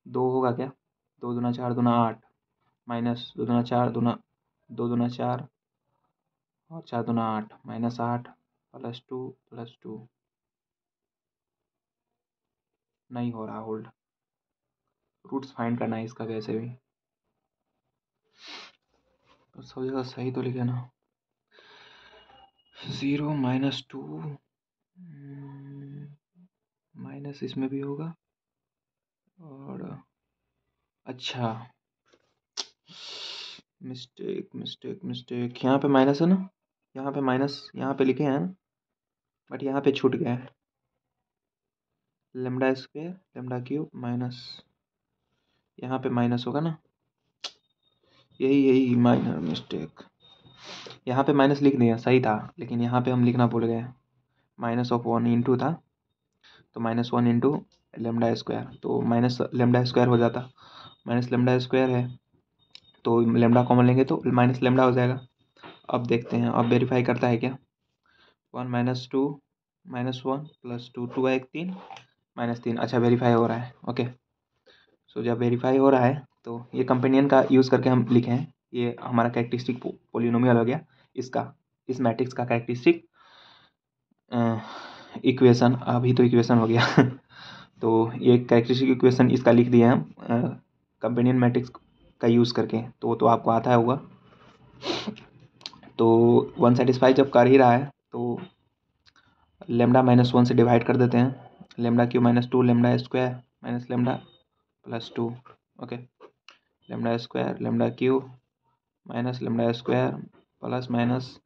[SPEAKER 1] 2 होगा क्या, 2 दूना 4 दूना 8, -2 दूना 4 दूना 2 दूना 4 और 4 दूना 8, -8 प्लस 2, नहीं हो रहा होल्ड। रूट्स फाइंड करना है इसका कैसे भी, तो सब जगह सही तो लिखे ना, 0 -2 माइनस इसमें भी होगा और अच्छा मिस्टेक मिस्टेक मिस्टेक, यहाँ पे माइनस है ना, यहाँ पे माइनस यहाँ पे लिखे हैं ना, बट यहाँ पे छूट गया है, lambda square lambda cube minus, यहाँ पे माइनस होगा ना, यही माइनर मिस्टेक। यहाँ पे माइनस लिख दिया सही था, लेकिन यहाँ पे हम लिखना भूल गए, -1 इंटू था, तो -1 इंटू लेमडा स्क्वायर, तो माइनस लेमडा स्क्वायर हो जाता, माइनस लेमडा स्क्वायर है तो लेमडा कॉमन लेंगे तो माइनस लेमडा हो जाएगा। अब देखते हैं, अब वेरीफाई करता है क्या, 1 -2 -1 प्लस 2, 2 1 3 -3, अच्छा वेरीफाई हो रहा है, ओके। सो जब वेरीफाई हो रहा है तो ये कंपेनियन का यूज़ करके हम लिखे हैं, ये हमारा कैरेक्टरिस्टिक पोलिनोमियल हो गया, इसका इस मैट्रिक्स का कैरेक्टरिस्टिक इक्वेशन, अभी तो इक्वेशन हो गया तो ये कैरेक्टरिस्टिक इक्वेशन इसका लिख दिया हम कंपेनियन मैट्रिक्स का यूज़ करके, तो आपको आता है होगा। तो 1 सेटिस्फाई जब कर ही रहा है तो लेमडा -1 से डिवाइड कर देते हैं, lambda Q -2 lambda square minus lambda plus 2, okay, lambda square lambda Q minus lambda square plus minus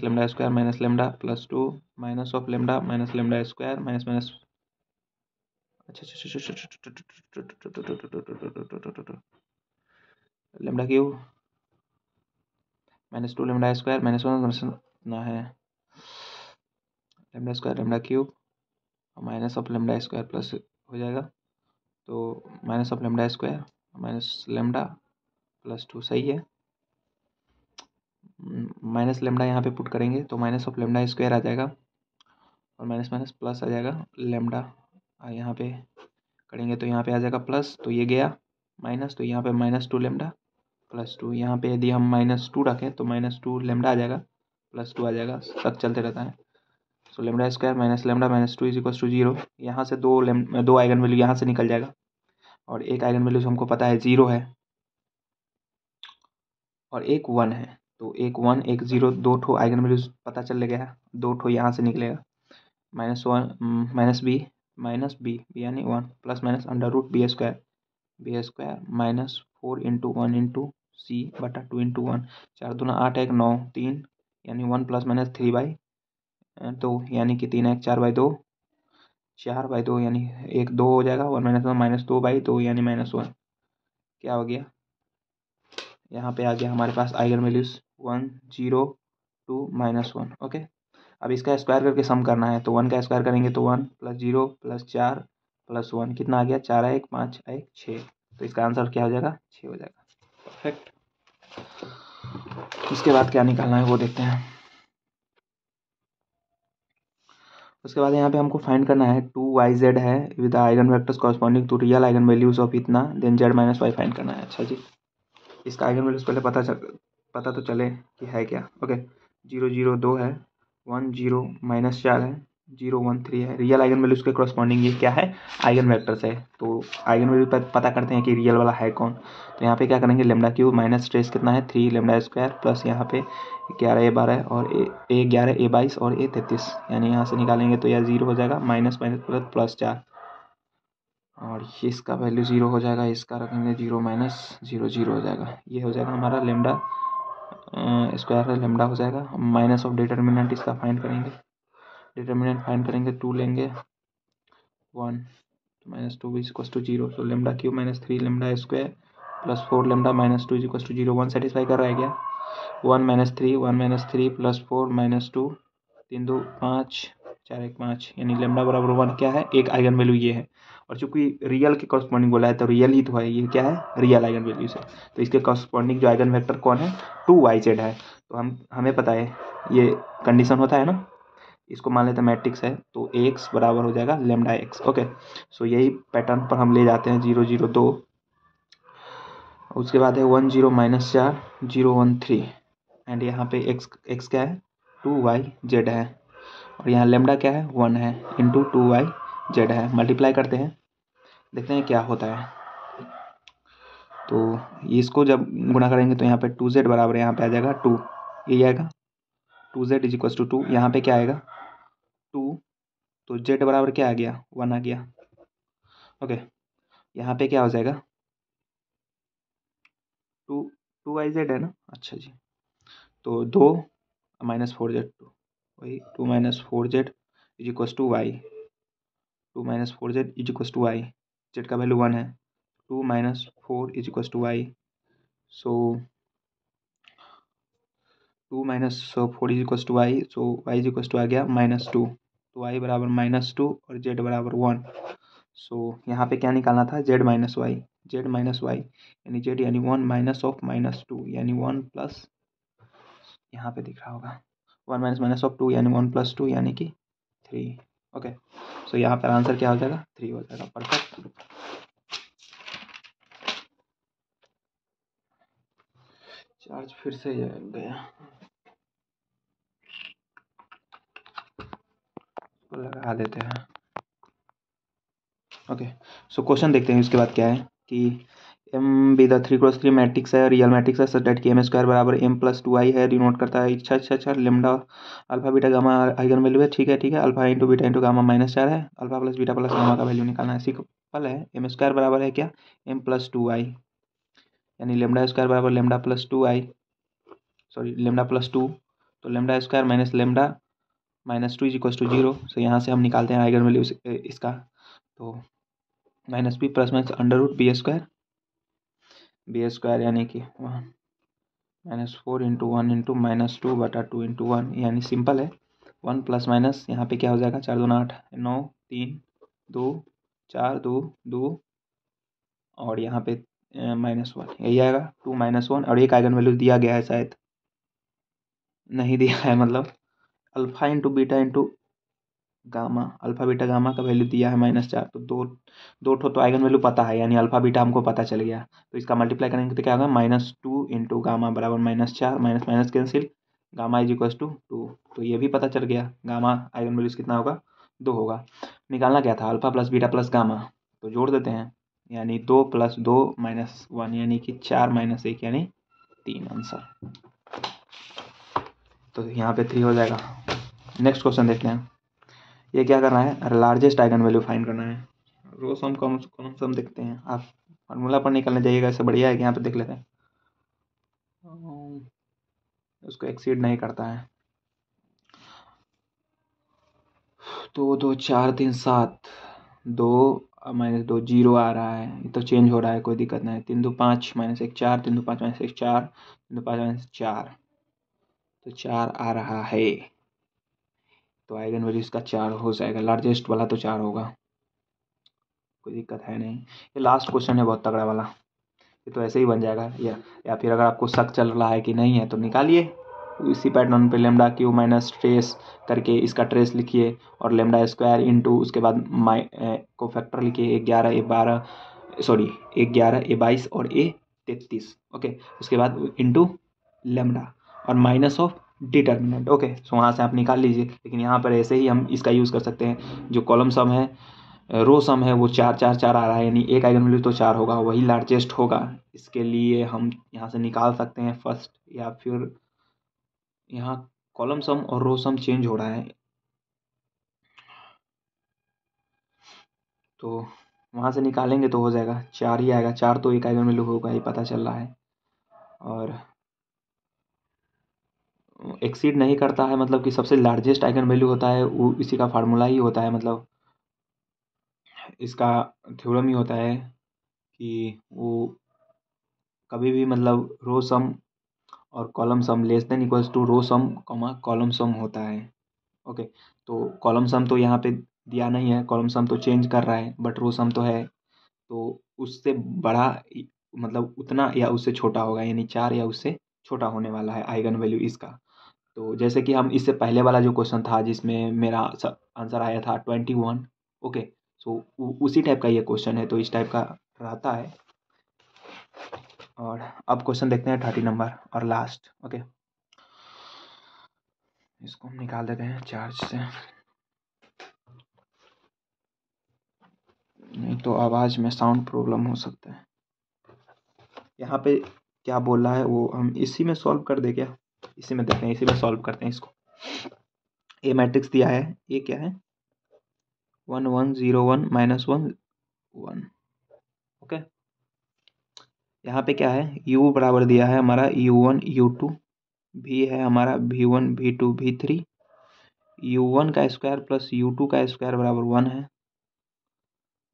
[SPEAKER 1] lambda square minus lambda plus 2 minus of lambda minus lambda square minus minus, अच्छा lambda Q -2 lambda square -1 ना है, lambda square lambda cube minus of lambda square plus हो जाएगा, तो minus of lambda square minus lambda plus 2 सही है। Minus lambda यहाँ पे पुट करेंगे तो माइनस ऑफ लेमडा स्क्वायर आ जाएगा और माइनस माइनस प्लस आ जाएगा लेमडा, यहाँ पे करेंगे तो यहाँ पे आ जाएगा प्लस, तो ये गया माइनस, तो यहाँ पे -2 लेमडा प्लस 2, यहाँ पे यदि हम -2 रखें तो -2 लेमडा आ जाएगा प्लस 2 आ जाएगा, तक चलते रहता है। So lambda square minus lambda -2 is equal to 0। यहाँ से दो आइगन वैल्यू यहाँ से निकल जाएगा और एक आइगन वैल्यू हमको पता है 0 है और एक 1 है, तो एक 1 एक 0 दो ठो आइगन वैल्यूज पता चल गया, दो ठो यहाँ से निकलेगा -1 माइनस बी यानी 1 plus minus under root B square -4 into 1 into C बटा 2 इंटू 1, 4 दूना 8 1 9 3 यानी 1 प्लस माइनस 3/2 यानी कि 3 1 4/2 4/2 यानी 1 2 हो जाएगा, 1 माइनस 2/2 यानी -1। क्या हो गया, यहाँ पे आ गया हमारे पास आइगन वैल्यूज 1 0 2 -1। ओके, अब इसका स्क्वायर करके सम करना है, तो 1 का स्क्वायर करेंगे तो 1 प्लस 0 प्लस 4 प्लस 1 कितना आ गया, 4 1 5 1 6, तो इसका आंसर क्या हो जाएगा, 6 हो जाएगा। परफेक्ट। उसके बाद क्या निकालना है वो देखते हैं। उसके बाद यहाँ पे हमको फाइंड करना है 2yz है with eigen vectors corresponding to real eigen values of इतना, then z minus Y find करना है। अच्छा जी, इसका आइगन वैल्यूज पहले पता तो चले कि है क्या। ओके, 0 0 2 है, 1 0 -4 है, 0 1 3 है। रियल आइगन वैल्यूज के कॉरस्पॉन्डिंग ये क्या है, आइगन वेक्टर्स है। तो आइगन वैल्यू पता करते हैं कि रियल वाला है कौन। तो यहाँ पे क्या करेंगे, लेमडा क्यूब माइनस ट्रेस कितना है 3 लेमडा स्क्वायर प्लस यहाँ पे 11 a 12 और a 11 a 22 और a 33, यानी यहाँ से निकालेंगे तो यह 0 हो जाएगा, माइनस माइनस प्लस प्लस 4 और इसका वैल्यू 0 हो जाएगा, इसका रखेंगे 0 माइनस 0 0 हो जाएगा। ये हो जाएगा हमारा लेमडा स्क्वायर है, लेमडा हो जाएगा। माइनस ऑफ डिटर्मिनेंट इसका फाइंड करेंगे, डिटर्मिनेंट फाइंड करेंगे 2 लेंगे 1 -2 इज इक्वल टू 0, तो lambda cube -3 lambda square plus 4 lambda -2 is equal to 0। 1 satisfy कर रहा है क्या, 1 3 प्लस 4 -2 3 2 5 4 1 5 यानी लेमडा बराबर 1 क्या है, एक आइगन वैल्यू ये है। और चूंकि रियल के कॉरस्पॉन्डिंग बोला है तो रियल ही तो है, ये क्या है, रियल आइगन वैल्यू से, तो इसके कॉरस्पॉन्डिंग जो आइगन वेक्टर कौन है, 2yz है। तो हमें पता है ये कंडीशन होता है ना, इसको मान लेते हैं मैट्रिक्स है, तो x बराबर हो जाएगा लेमडा x। ओके, सो यही पैटर्न पर हम ले जाते हैं 0 0 2, उसके बाद है 1 0 -4 0 1 3 एंड यहाँ पे x क्या है 2yz है और यहाँ लेमडा क्या है 1 है इंटू 2yz है। मल्टीप्लाई करते हैं, देखते हैं क्या होता है। तो इसको जब गुणा करेंगे तो यहाँ पे 2z बराबर यहाँ पे आ जाएगा 2, ये आएगा 2z इज इक्वल टू 2, यहाँ पे क्या आएगा 2, तो z बराबर क्या आ गया 1 आ गया। ओके, यहाँ पे क्या हो जाएगा 2yz है ना, अच्छा जी, तो 2 -4z 2 वही 2 -4z is equal to Y, 2 -4z is equal to Y, Z का वैल्यू 1 है, 2 -4 is equal to Y, so 2 -4 is equal to Y, so Y is equal to आ गया -2, तो वाई बराबर -2 और जेड बराबर 1। सो यहाँ पे क्या निकालना था, जेड माइनस वाई यानी जेड यानी 1 माइनस ऑफ -2 यानी 1 प्लस, यहाँ पे दिख रहा होगा 1 माइनस ऑफ 2 यानी 1 + 2 यानी कि 3। ओके, सो यहाँ पर आंसर क्या हो जाएगा 3 हो जाएगा। परफेक्ट। चार्ज फिर से गया, तो लगा देते हैं। ओके, सो क्वेश्चन देखते हैं उसके बाद क्या है कि M be the 3x3 matrix है, रियल मैट्रिक्स है, सच दैट कि m² बराबर m + 2i है, डिनोट करता है। अच्छा lambda alpha beta gamma eigen value है, ठीक है, alpha into beta into gamma -4 है, alpha plus beta plus gamma का वैल्यू निकालना है। सिंपल है, m² बराबर है क्या m + 2i यानी लेमडा² बराबर lambda plus 2i, sorry lambda plus 2, तो lambda minus lambda -2 is equal to 0। So यहाँ से हम निकालते हैं आइगन वैल्यू इसका, तो -b plus minus under root b² यानी कि -4 इंटू 1 इंटू -2 बटा 2 इंटू 1 यानी सिंपल है 1 प्लस माइनस यहाँ पे क्या हो जाएगा, 4 दूना 8, 9 3 2 4 2 2 और यहाँ पे -1 यही आएगा। 2 -1 और एक आइगन वैल्यू दिया गया है, शायद नहीं दिया है, मतलब alpha into beta into gamma, alpha beta gamma का वैल्यू दिया है -4, तो दो ठो तो आइगन वैल्यू पता है, यानी अल्फा बीटा हमको पता चल गया। तो इसका मल्टीप्लाई करेंगे तो क्या होगा, -2 इंटू गामा बराबर -4, minus minus cancel, gamma is equal to 2। तो ये भी पता चल गया, गामा आइगन वैल्यूज कितना होगा, 2 होगा। निकालना क्या था, alpha plus beta plus gamma, तो जोड़ देते हैं, यानी 2 + 2 -1 यानी कि 4 - 1 यानी 3 आंसर। तो यहाँ पे 3 हो जाएगा। नेक्स्ट क्वेश्चन देखते हैं। ये क्या करना है, लार्जेस्ट आइगन वैल्यू फाइंड करना है। रो सम कॉलम सम देखते हैं, आप फार्मूला पर निकलने जाइएगा, इससे बढ़िया है कि यहाँ पे देख लेते हैं। उसको एक्सीड नहीं करता है। 2 2 4 3 7, 2 -2 0 आ रहा है, ये तो चेंज हो रहा है, कोई दिक्कत नहीं। 3 2 5 -1 4, 3 2 5 -1 4, 3 2 5 -4, तो 4 आ रहा है। तो आइगन वैल्यू इसका 4 हो जाएगा, लार्जेस्ट वाला तो 4 होगा, कोई दिक्कत है नहीं। ये लास्ट क्वेश्चन है बहुत तगड़ा वाला, ये तो ऐसे ही बन जाएगा। या फिर अगर आपको शक चल रहा है कि नहीं है तो निकालिए इसी पैटर्न पे, लेमडा क्यू माइनस ट्रेस करके इसका ट्रेस लिखिए, और लेमडा स्क्वायर इंटू उसके बाद को फैक्टर लिखिए, 11 A 12, सॉरी 11 A 22 और A 33, ओके। उसके बाद इंटू लेमडा और माइनस ऑफ डिटर्मिनेंट, ओके। सो वहाँ से आप निकाल लीजिए, लेकिन यहाँ पर ऐसे ही हम इसका यूज़ कर सकते हैं। जो कॉलम सम है, रो सम है, वो 4 4 4 आ रहा है, यानी एक आइगन वैल्यू तो 4 होगा, वही लार्जेस्ट होगा। इसके लिए हम यहाँ से निकाल सकते हैं फर्स्ट, या फिर यहाँ कॉलम सम और रो सम चेंज हो रहा है, तो वहाँ से निकालेंगे तो हो जाएगा, 4 ही आएगा। 4 तो एक आइगन वैल्यू होगा, ये पता चल रहा है। और एक्सीड नहीं करता है, मतलब कि सबसे लार्जेस्ट आइगन वैल्यू होता है वो, इसी का फार्मूला ही होता है, मतलब इसका थ्योरम ही होता है कि वो कभी भी मतलब रो सम और column sum less than equals to row sum column sum होता है, ओके। तो कॉलम सम तो यहाँ पे दिया नहीं है, कॉलम सम तो चेंज कर रहा है, बट रो सम तो है, तो उससे बड़ा मतलब उतना या उससे छोटा होगा, यानी 4 या उससे छोटा होने वाला है आइगन वैल्यू इसका। तो जैसे कि हम इससे पहले वाला जो क्वेश्चन था जिसमें मेरा आंसर आया था 21, ओके। सो उसी टाइप का ये क्वेश्चन है, तो इस टाइप का रहता है। और अब क्वेश्चन देखते हैं 30 नंबर और लास्ट, ओके। इसको हम निकाल देते हैं चार्ज से, नहीं तो आवाज़ में साउंड प्रॉब्लम हो सकता है। यहाँ पे क्या बोल रहा है वो हम इसी में सॉल्व कर दे क्या, इसी में देखते हैं, इसी में सॉल्व करते हैं इसको। ए मैट्रिक्स दिया है, ये क्या है, 1 1 0 1 -1 1, ओके। यहाँ पे क्या है, u बराबर दिया है हमारा u1 u2, v है हमारा v1 v2 v3, u1 का स्क्वायर प्लस u2 का स्क्वायर बराबर 1 है,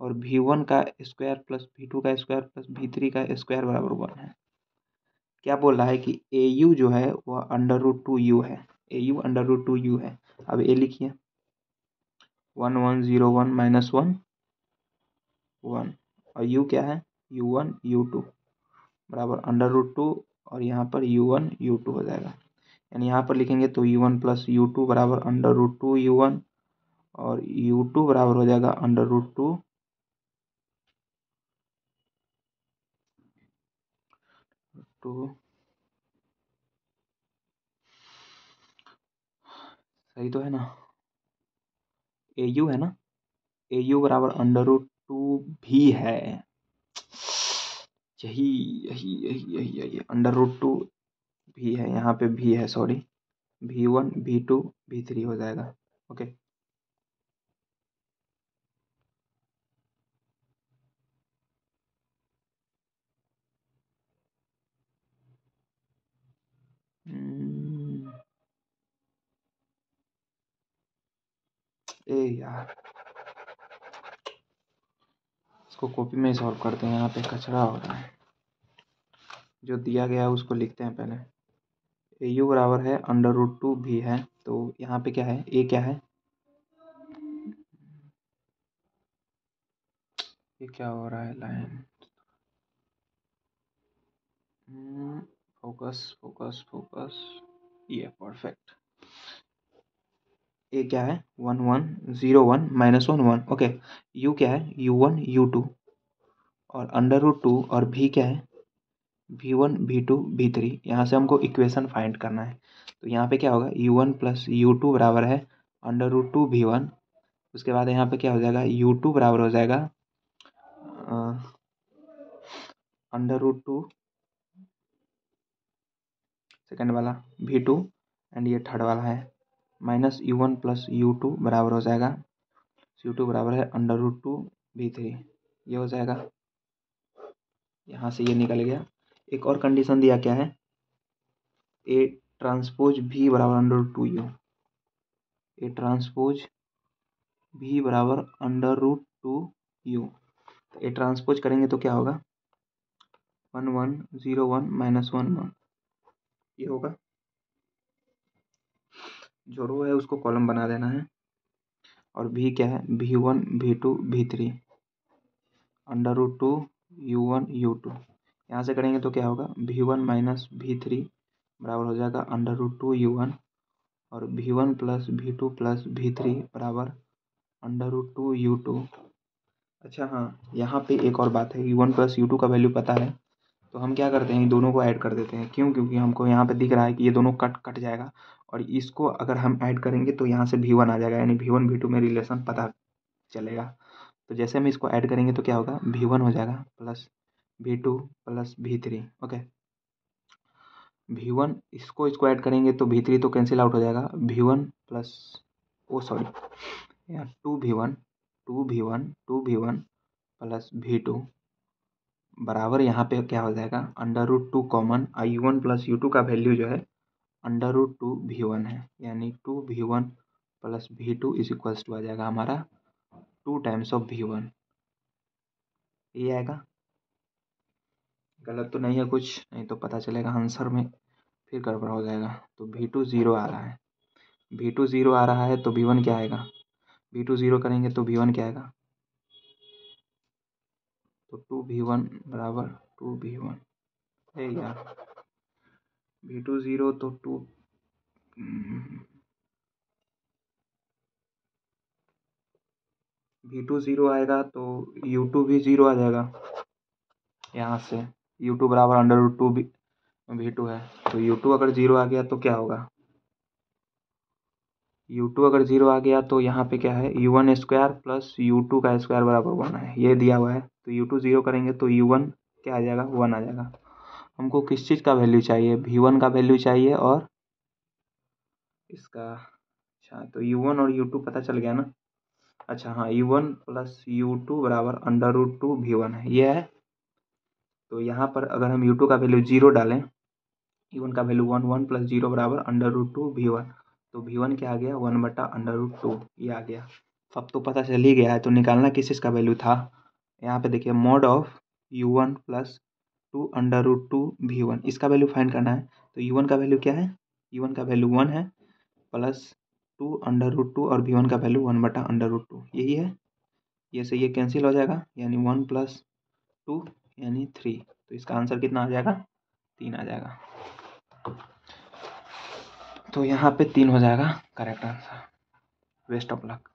[SPEAKER 1] और v1 का स्क्वायर प्लस v2 का स्क्वायर प्लस v3 का स्क्वायर बराबर 1 है। क्या बोल रहा है कि au जो है वह √2u है, au √2u है। अब a लिखिए, 1 1 0 1 -1 1, और u क्या है, u1 u2 बराबर √2, और यहाँ पर u1 u2 हो जाएगा। यानी यहाँ पर लिखेंगे तो u1 प्लस u2 बराबर √2 u1, और u2 बराबर हो जाएगा √2 2, सही तो है ना, au है ना, au बराबर √2 भी है, यही यही यही यही यही √2 भी है, यहाँ पे भी है, सॉरी, v1 v2 v3 हो जाएगा, ओके। ए यार, इसको कॉपी में ही सॉल्व करते हैं, यहाँ पे कचरा हो रहा है। जो दिया गया है उसको लिखते हैं पहले, ए यू बराबर है √2 भी है, तो यहाँ पे क्या है, ए क्या है, ये क्या हो रहा है लाइन, फोकस फोकस फोकस, ये परफेक्ट। ए क्या है 1101 -1 1, ओके। यू क्या है U1 U2 और √2 और भी क्या है V1 V2 V3। यहाँ से हमको इक्वेशन फाइंड करना है, तो यहाँ पे क्या होगा U1 + U2 बराबर है √2 V1। उसके बाद यहाँ पे क्या हो जाएगा U2 बराबर हो जाएगा √2 सेकेंड वाला V2 एंड ये थर्ड वाला है -U1 + U2 बराबर हो जाएगा, U2 बराबर है √2 V3। ये हो जाएगा, यहाँ से ये निकल गया। एक और कंडीशन दिया क्या है, ए ट्रांसपोज भी बराबर √2U, ए ट्रांसपोज भी बराबर √2U। तो ए ट्रांसपोज करेंगे तो क्या होगा 1101 -1 1, ये होगा। जो रो है उसको कॉलम बना देना है, और भी क्या है V1 V2 V3 √2 U1 U2। यहाँ से करेंगे तो क्या होगा V1 - V3 बराबर हो जाएगा √2 U1 और V1 + V2 + V3 बराबर √2 U2। अच्छा हाँ, यहाँ पे एक और बात है, U1 + U2 का वैल्यू पता है, तो हम क्या करते हैं दोनों को ऐड कर देते हैं। क्यों? क्योंकि हमको यहाँ पे दिख रहा है कि ये दोनों कट कट जाएगा, और इसको अगर हम ऐड करेंगे तो यहाँ से V1 आ जाएगा, यानी V1 V2 में रिलेशन पता चलेगा। तो जैसे हम इसको ऐड करेंगे तो क्या होगा V1 हो जाएगा + V2 + V3, ओके। V1 इसको ऐड करेंगे तो V3 तो कैंसिल आउट हो जाएगा, V1 प्लस यहाँ 2V1 + V2 बराबर यहाँ पे क्या हो जाएगा √2 कॉमन, U1 + U2 का वैल्यू जो है √2 V1 है, यानी 2V1 + V2 = आ जाएगा हमारा 2 टाइम्स ऑफ V1। ये आएगा, गलत तो नहीं है कुछ, नहीं तो पता चलेगा आंसर में फिर गड़बड़ हो जाएगा। तो V2 0 आ रहा है, V2 0 आ रहा है तो V1 क्या आएगा, V2 0 करेंगे तो V1 क्या आएगा, तो 2V1 बराबर 2V1। अरे यार V2 0 तो 2 V2 0 आएगा तो U2 भी 0 आ जाएगा। यहाँ से U2 बराबर √2 V2 है, तो U2 अगर 0 आ गया तो क्या होगा, U2 अगर 0 आ गया तो यहाँ पे क्या है U1 स्क्वायर + U2 का स्क्वायर बराबर 1 है, ये दिया हुआ है। तो U2 0 करेंगे तो U1 क्या आ जाएगा 1 आ जाएगा। हमको किस चीज़ का वैल्यू चाहिए, V1 का वैल्यू चाहिए और इसका। अच्छा तो U1 और U2 पता चल गया ना। अच्छा हाँ, U1 + U2 बराबर √2 V1 है, ये है। तो यहाँ पर अगर हम U2 का वैल्यू 0 डालें, U1 का वैल्यू 1 1 + 0 बराबर √2 V1, तो V1 क्या आ गया 1/√2, ये आ गया। अब तो पता चल ही गया है, तो निकालना किस चीज़ का वैल्यू था। यहाँ पे देखिए mod ऑफ U1 + 2 √2 V1, इसका वैल्यू फाइंड करना है। तो U1 का वैल्यू क्या है, U1 का वैल्यू 1 है + 2 √2 और V1 का वैल्यू 1/√2, यही है। ये से ये कैंसिल हो जाएगा, यानी 1 + 2 यानी 3। तो इसका आंसर कितना आ जाएगा 3 आ जाएगा। तो यहाँ पे 3 हो जाएगा correct answer. Best of luck.